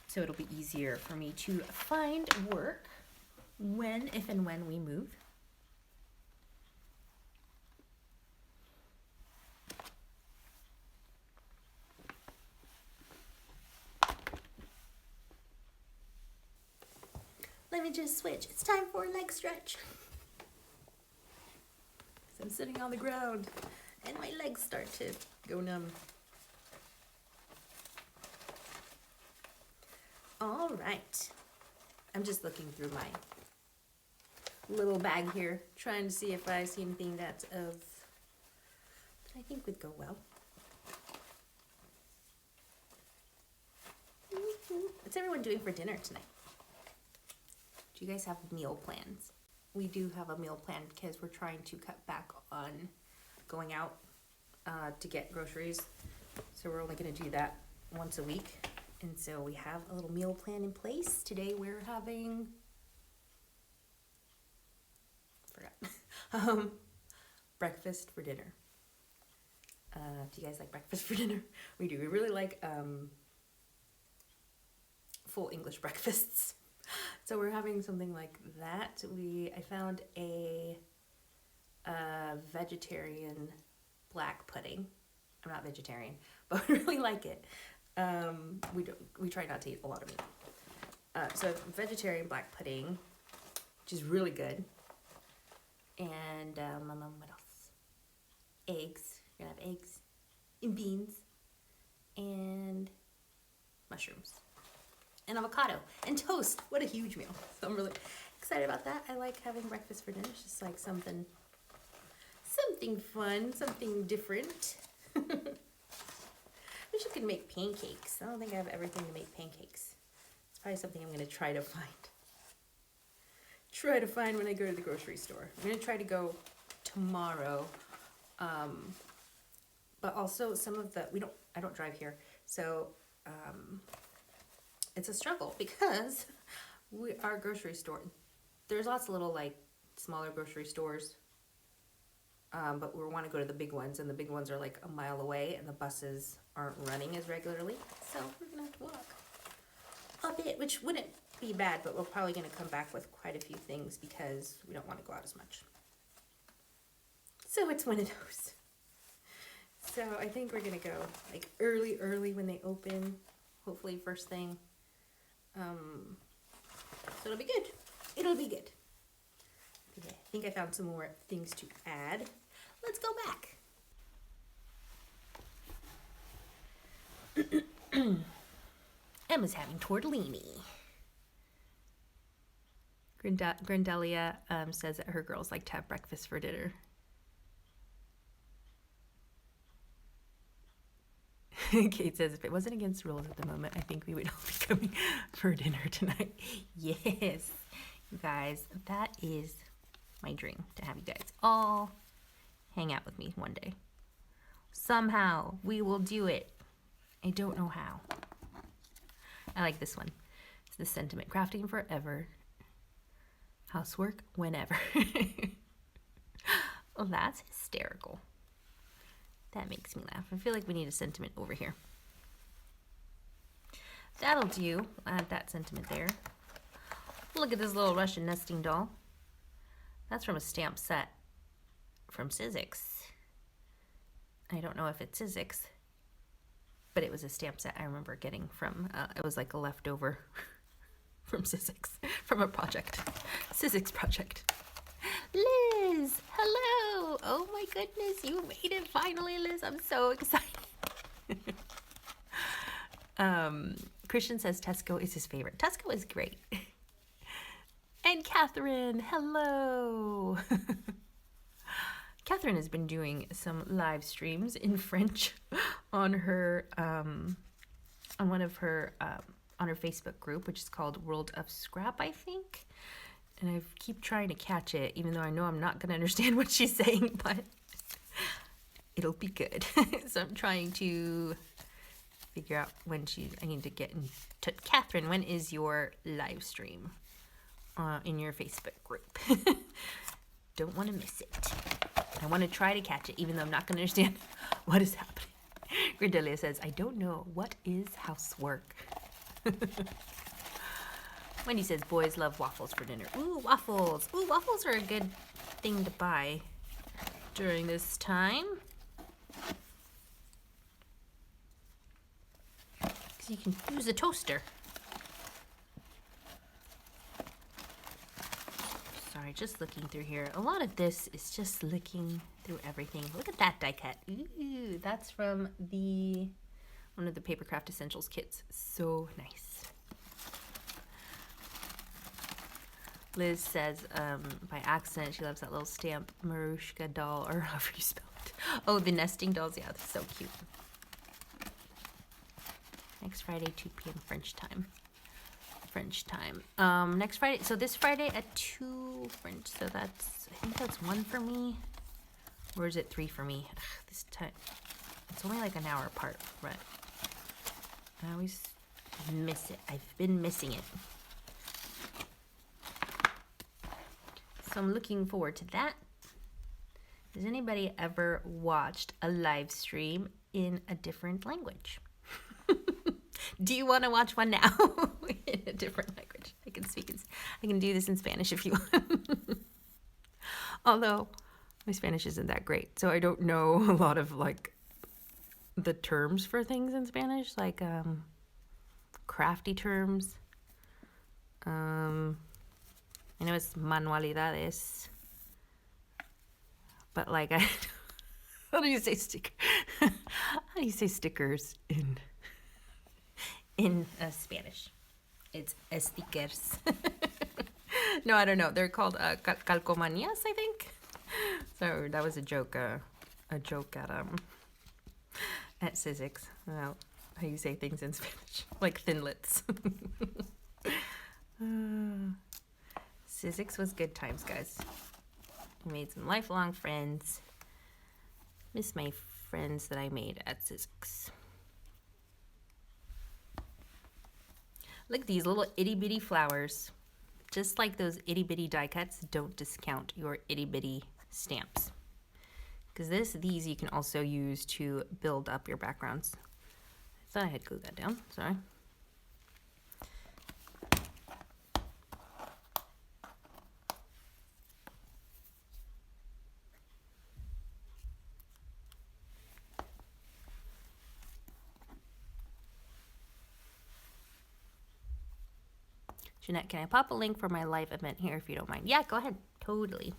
Speaker 2: So it'll be easier for me to find work if and when we move. Let me just switch. It's time for a leg stretch. I'm sitting on the ground and my legs start to go numb. All right. I'm just looking through my little bag here, trying to see if I see anything that I think would go well. What's everyone doing for dinner tonight? Do you guys have meal plans? We do have a meal plan because we're trying to cut back on going out to get groceries. So we're only going to do that once a week. And so we have a little meal plan in place. Today we're having, breakfast for dinner. Do you guys like breakfast for dinner? We do. We really like
Speaker 1: full English breakfasts. So we're having something like that. I found a vegetarian black pudding. I'm not vegetarian, but I really like it. We try not to eat a lot of meat. So vegetarian black pudding, which is really good. And what else? Eggs. We're gonna have eggs and beans and mushrooms and avocado and toast. What a huge meal. So I'm really excited about that. I like having breakfast for dinner. It's just like something fun, something different. I wish I could make pancakes. I don't think I have everything to make pancakes. It's probably something I'm gonna try to find. When I go to the grocery store. I'm gonna try to go tomorrow. But also some of the, I don't drive here. So, it's a struggle because our grocery store, there's lots of little like smaller grocery stores. But we want to go to the big ones, and the big ones are like a mile away, and the buses aren't running as regularly. So we're gonna have to walk a bit, which wouldn't be bad, but we're probably gonna come back with quite a few things because we don't want to go out as much. So it's one of those. So I think we're gonna go like early when they open, hopefully first thing. So it'll be good. It'll be good. Okay, I think I found some more things to add. Let's go back.
Speaker 2: Emma's having tortellini. Grandelia says that her girls like to have breakfast for dinner. Kate says, if it wasn't against rules at the moment, I think we would all be coming for dinner tonight. Yes, you guys, that is my dream, to have you guys all hang out with me one day. Somehow we will do it. I don't know how. I like this one. It's the sentiment. Crafting forever. Housework whenever. Well, that's hysterical. That makes me laugh. I feel like we need a sentiment over here. That'll do. Add that sentiment there. Look at this little Russian nesting doll. That's from a stamp set from Sizzix. I don't know if it's Sizzix, but it was a stamp set I remember getting from, it was like a leftover from Sizzix, from a project. Sizzix project. Liz, hello. Oh my goodness, you made it finally, Liz. I'm so excited. Christian says Tesco is his favorite. Tesco is great. And Catherine, hello. Catherine has been doing some live streams in French on her on her Facebook group, which is called World of Scrap, I think. And I keep trying to catch it, even though I know I'm not going to understand what she's saying, but it'll be good. So I'm trying to figure out when I need to get in touch. Catherine, when is your live stream in your Facebook group? Don't want to miss it. I want to try to catch it, even though I'm not going to understand what is happening. Gridelia says, I don't know. What is housework? Wendy says, boys love waffles for dinner. Ooh, waffles. Ooh, waffles are a good thing to buy during this time. Because you can use a toaster. Sorry, just looking through here. A lot of this is just looking through everything. Look at that die cut. Ooh, that's from one of the Papercraft Essentials kits. So nice. Liz says, by accident, she loves that little stamp Marushka doll, or however you spell it. Oh, the nesting dolls. Yeah, that's so cute. Next Friday, 2 p.m. French time. Next Friday. So this Friday at 2 French. So I think that's 1 for me. Or is it 3 for me? This time, it's only like an hour apart, but I always miss it. I've been missing it. So I'm looking forward to that. Has anybody ever watched a live stream in a different language? Do you want to watch one now in a different language? I can do this in Spanish if you want. Although my Spanish isn't that great, so I don't know a lot of like the terms for things in Spanish, like crafty terms. I know it's manualidades, but like how do you say sticker? How do you say stickers in Spanish? It's stickers. No, I don't know. They're called calcomanías, I think. So that was a joke at Sizzix about how you say things in Spanish, like thinlits. Sizzix was good times, guys. I made some lifelong friends. Miss my friends that I made at Sizzix. Look, these little itty bitty flowers. Just like those itty bitty die cuts, don't discount your itty bitty stamps. Because these you can also use to build up your backgrounds. I thought I had glued that down, sorry. Janette, can I pop a link for my live event here if you don't mind? Yeah, go ahead. Totally.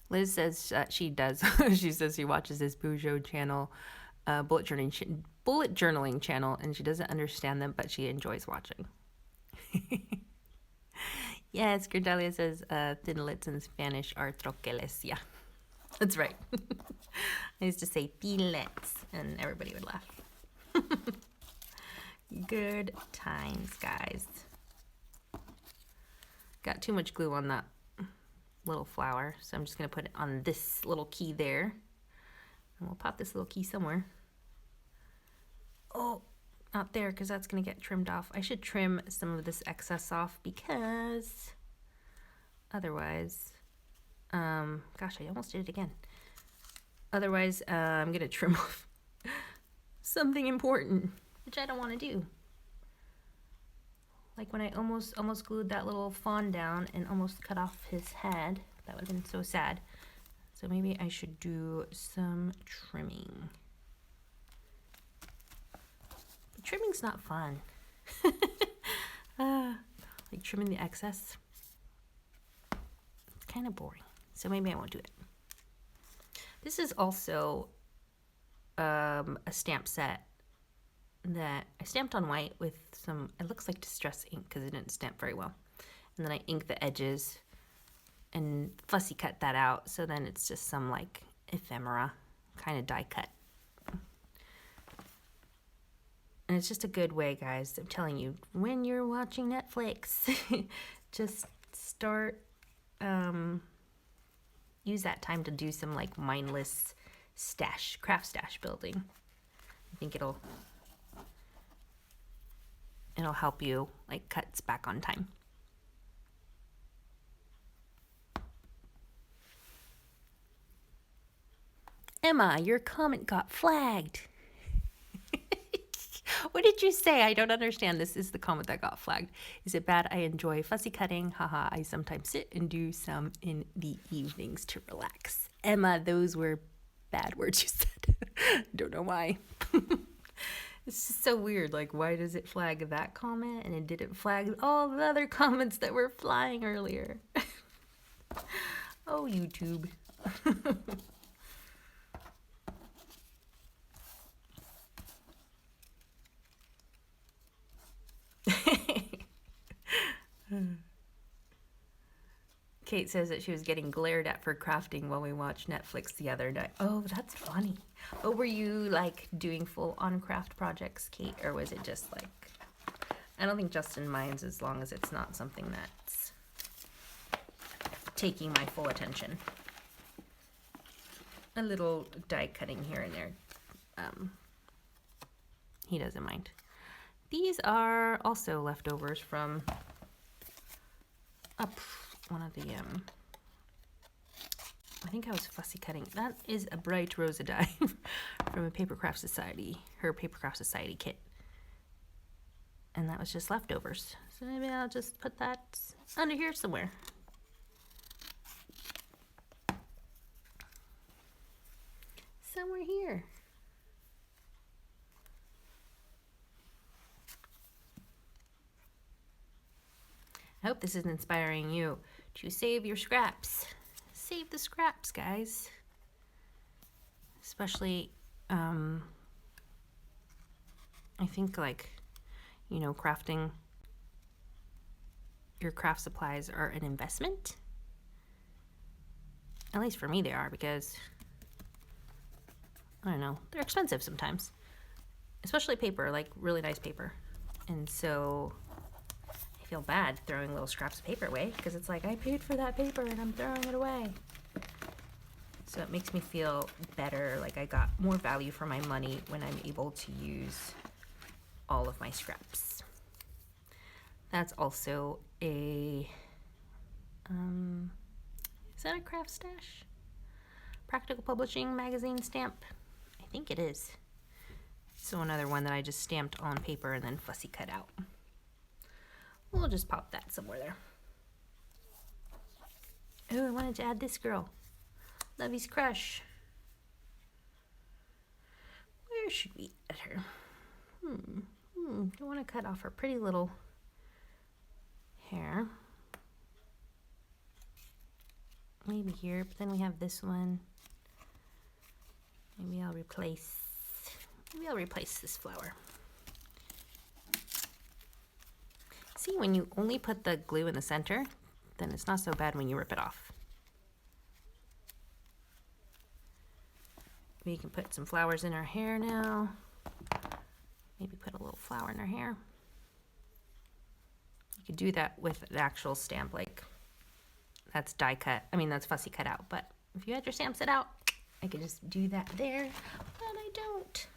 Speaker 2: Liz says she does. She says she watches this Peugeot channel, bullet journaling channel, and she doesn't understand them, but she enjoys watching. Yes, Cordelia says thinlits in Spanish are troqueles. Yeah, that's right. I used to say thinlits, and everybody would laugh. Good times, guys. Got too much glue on that little flower, so I'm just going to put it on this little key there. And we'll pop this little key somewhere. Oh, not there, because that's going to get trimmed off. I should trim some of this excess off, because otherwise, gosh, I almost did it again. Otherwise, I'm going to trim off something important, which I don't want to do. Like when I almost glued that little fawn down and almost cut off his head. That would have been so sad. So maybe I should do some trimming. But trimming's not fun. Like trimming the excess. It's kind of boring. So maybe I won't do it. This is also a stamp set that I stamped on white with some, it looks like distress ink because it didn't stamp very well. And then I inked the edges and fussy cut that out. So then it's just some like ephemera kind of die cut. And it's just a good way, guys. I'm telling you, when you're watching Netflix, just start, use that time to do some like mindless craft stash building. I think it'll help you like cuts back on time. Emma, your comment got flagged. What did you say? I don't understand. This is the comment that got flagged. Is it bad? I enjoy fussy cutting. Haha, I sometimes sit and do some in the evenings to relax. Emma, those were bad words you said. Don't know why. It's just so weird. Like, why does it flag that comment and it didn't flag all the other comments that were flying earlier? Oh, YouTube. Kate says that she was getting glared at for crafting while we watched Netflix the other night. Oh, that's funny. Oh, were you like doing full on craft projects, Kate? Or was it just like, I don't think Justin minds as long as it's not something that's taking my full attention. A little die cutting here and there. He doesn't mind. These are also leftovers from one of the I think I was fussy cutting. That is a bright Rosa die from a Paper Craft Society, her Paper Craft Society kit. And that was just leftovers. So maybe I'll just put that under here somewhere. Somewhere here. I hope this is inspiring you to save your scraps. Save the scraps, guys. Especially, I think like, you know, crafting, your craft supplies are an investment. At least for me they are, because, I don't know, they're expensive sometimes. Especially paper, like really nice paper. And so I feel bad throwing little scraps of paper away, because it's like I paid for that paper and I'm throwing it away. So it makes me feel better, like I got more value for my money when I'm able to use all of my scraps. That's also a, is that a Craftstash? Practical Publishing magazine stamp? I think it is. So another one that I just stamped on paper and then fussy cut out. We'll just pop that somewhere there. Oh, I wanted to add this girl. Lovey's Crush. Where should we add her? I want to cut off her pretty little hair. Maybe here, but then we have this one. Maybe I'll replace this flower. See, when you only put the glue in the center, then it's not so bad when you rip it off. We can put some flowers in her hair now. Maybe put a little flower in her hair. You could do that with an actual stamp, like that's die cut. I mean, that's fussy cut out, but if you had your stamp set out, I could just do that there, but I don't.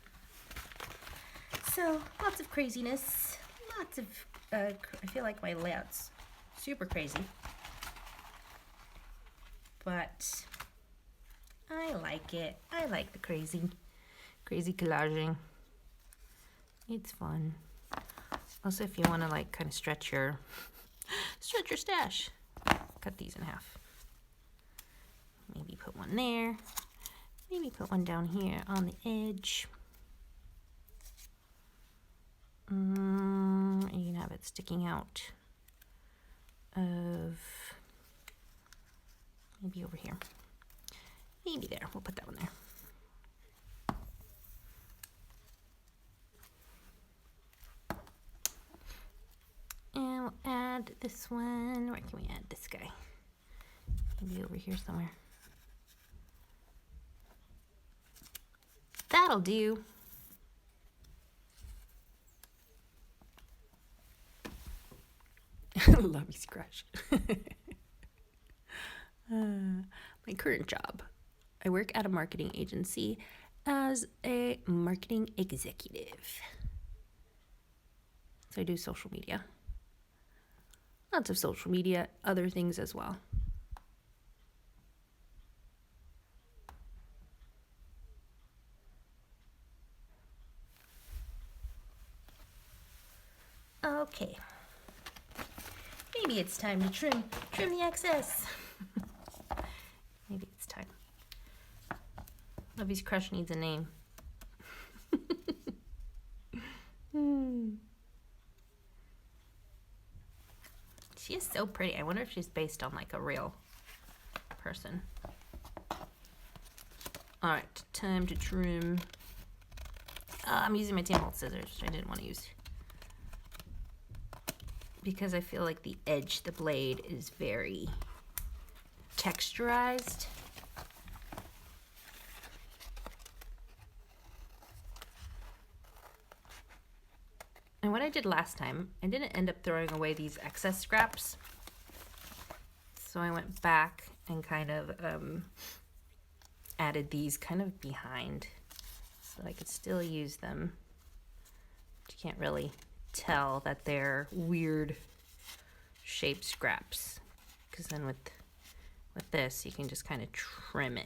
Speaker 2: So lots of craziness, lots of, I feel like my layout's super crazy, but I like it. I like the crazy collaging. It's fun. Also, if you want to like kind of stretch your stash, cut these in half. Maybe put one there. Maybe put one down here on the edge. You can have it sticking out of maybe over here. Maybe there. We'll put that one there. And we'll add this one. Where can we add this guy? Maybe over here somewhere. That'll do. Lovey's Crush. My current job. I work at a marketing agency as a marketing executive. So I do social media. Lots of social media, other things as well. Okay. Maybe it's time to trim the excess. Maybe it's time. Lovey's Crush needs a name. She is so pretty. I wonder if she's based on like a real person. All right, time to trim. I'm using my Holtz scissors, which I didn't want to use, because I feel like the edge, the blade, is very texturized. And what I did last time, I didn't end up throwing away these excess scraps. So I went back and kind of added these kind of behind so that I could still use them. But you can't really tell that they're weird shaped scraps, because then with with this, you can just kind of trim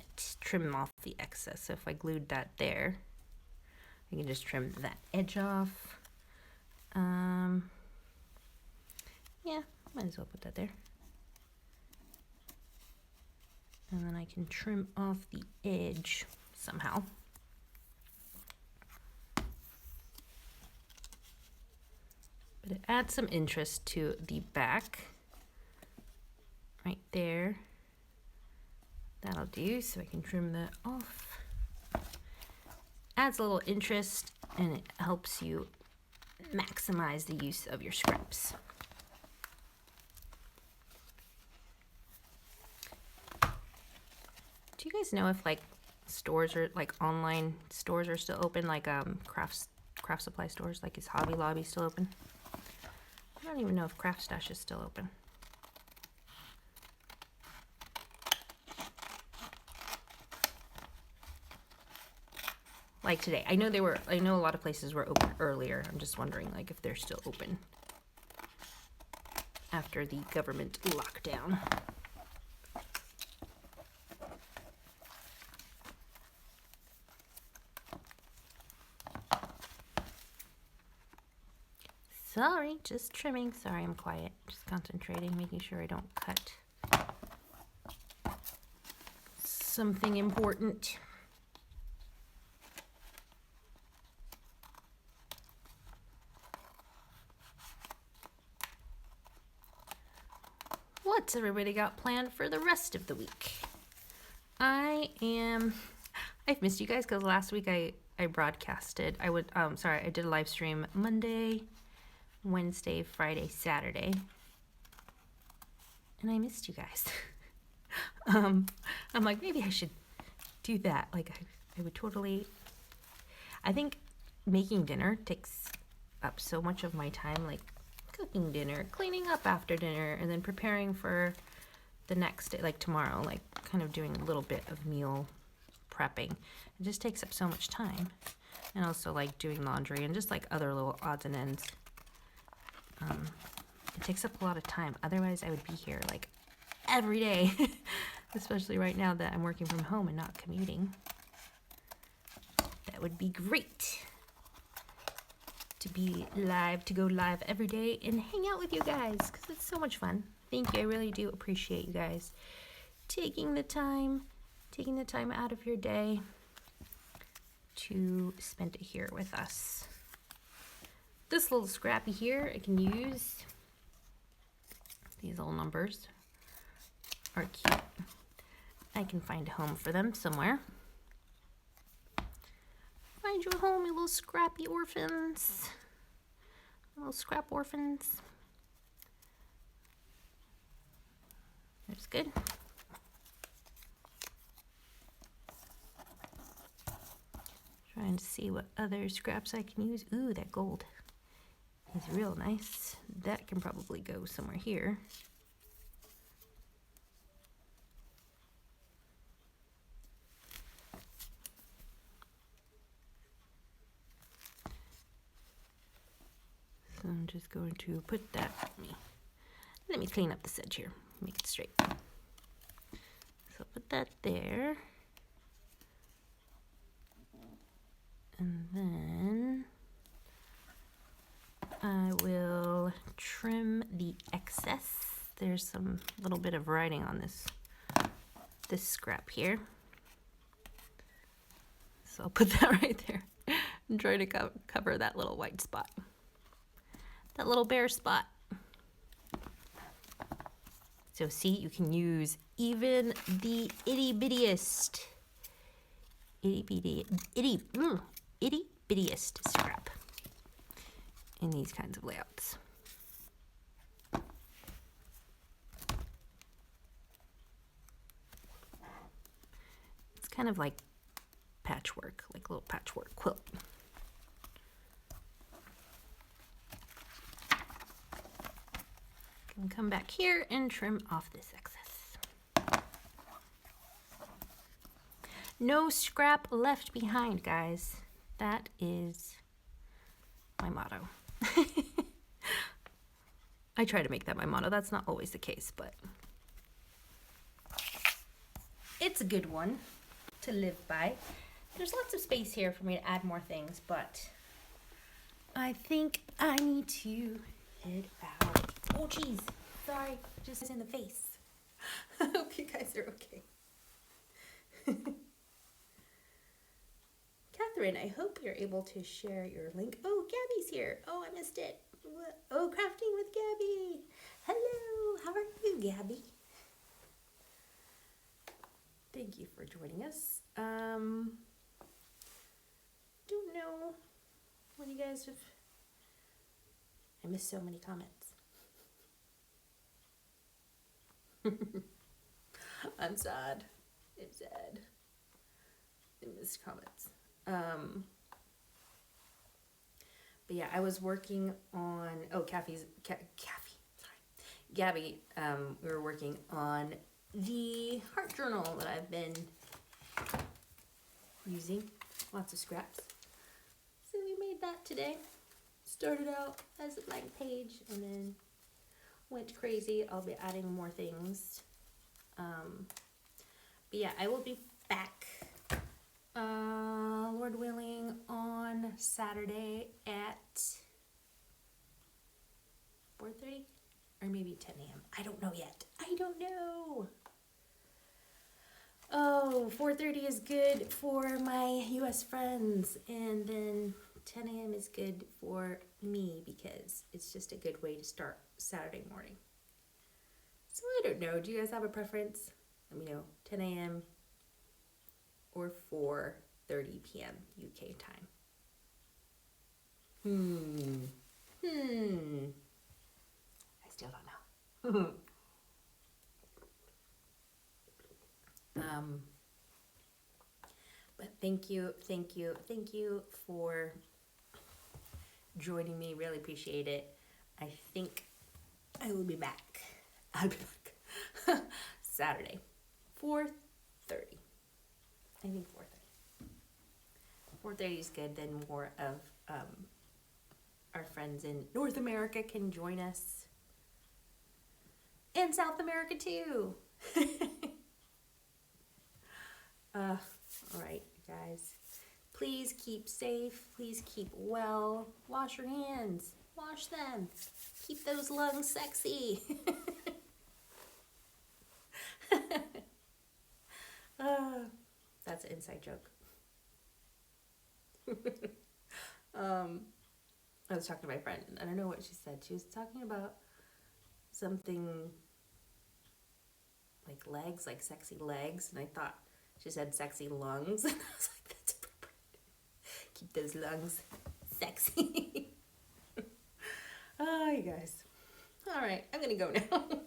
Speaker 2: off the excess. So if I glued that there, you can just trim that edge off. Yeah, might as well put that there. And then I can trim off the edge somehow. But it adds some interest to the back. Right there. That'll do, so I can trim that off. Adds a little interest, and it helps you maximize the use of your scraps. Do you guys know if like stores or like online stores are still open, like craft supply stores, like is Hobby Lobby still open? I don't even know if Craftstash is still open. Like today, I know a lot of places were open earlier. I'm just wondering like if they're still open after the government lockdown. Sorry, just trimming. Sorry, I'm quiet. Just concentrating, making sure I don't cut something important. What's everybody got planned for the rest of the week? I've missed you guys because last week I broadcasted. I did a live stream Monday, Wednesday, Friday, Saturday, and I missed you guys. I'm like, maybe I should do that. Like I would totally. I think making dinner takes up so much of my time, like cooking dinner, cleaning up after dinner, and then preparing for the next day, like tomorrow, like kind of doing a little bit of meal prepping. It just takes up so much time. And also like doing laundry and just like other little odds and ends. It takes up a lot of time. Otherwise I would be here like every day, especially right now that I'm working from home and not commuting. That would be great to be live, to go live every day and hang out with you guys because it's so much fun. Thank you. I really do appreciate you guys taking the time out of your day to spend it here with us. This little scrappy here I can use. These little numbers are cute. I can find a home for them somewhere. Find you a home, you little scrappy orphans. Little scrap orphans. That's good. Trying to see what other scraps I can use. Ooh, that gold is real nice. That can probably go somewhere here. So I'm just going to put that, let me clean up this edge here, make it straight. So put that there. And then I will trim the excess. There's some little bit of writing on this scrap here. So I'll put that right there and try to cover that little white spot. That little bare spot. So see, you can use even the itty bittiest scrap in these kinds of layouts. It's kind of like patchwork, like a little patchwork quilt. Can come back here and trim off this excess. No scrap left behind, guys. That is my motto. I try to make that my motto. That's not always the case, but it's a good one to live by. There's lots of space here for me to add more things, but I think I need to head out. Oh, geez. Sorry, just in the face. I hope you guys are okay. Catherine, I hope you're able to share your link. Oh, Gabby's here. Oh, I missed it. Oh, Crafting with Gabby. Hello, how are you, Gabby? Thank you for joining us. Don't know what you guys have. I missed so many comments. I'm sad. I'm sad. I missed comments. But yeah, I was working on. Oh, Gabby. Sorry, Gabby. We were working on the heart journal that I've been using. Lots of scraps. So we made that today. Started out as a blank page and then went crazy. I'll be adding more things. But yeah, I will be back, Lord willing, on Saturday at 4:30 or maybe 10 a.m. I don't know yet. I don't know. Oh, 4:30 is good for my US friends, and then 10 a.m. is good for me because it's just a good way to start Saturday morning. So I don't know. Do you guys have a preference? Let me know. 10 a.m. or 4:30 p.m. UK time. I still don't know. But thank you for joining me. Really appreciate it. I think I will be back. I'll be back Saturday, 4:30. I think 4:30. 4:30 is good. Then more of our friends in North America can join us, and South America too. All right, guys. Please keep safe. Please keep well. Wash your hands. Wash them. Keep those lungs sexy. That's an inside joke. I was talking to my friend. I don't know what she said. She was talking about something like legs, like sexy legs, and I thought she said sexy lungs. And I was like, that's appropriate. Keep those lungs sexy. Oh, you guys. All right, I'm gonna go now.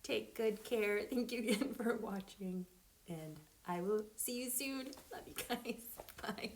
Speaker 2: Take good care. Thank you again for watching, and I will see you soon. Love you guys. Bye.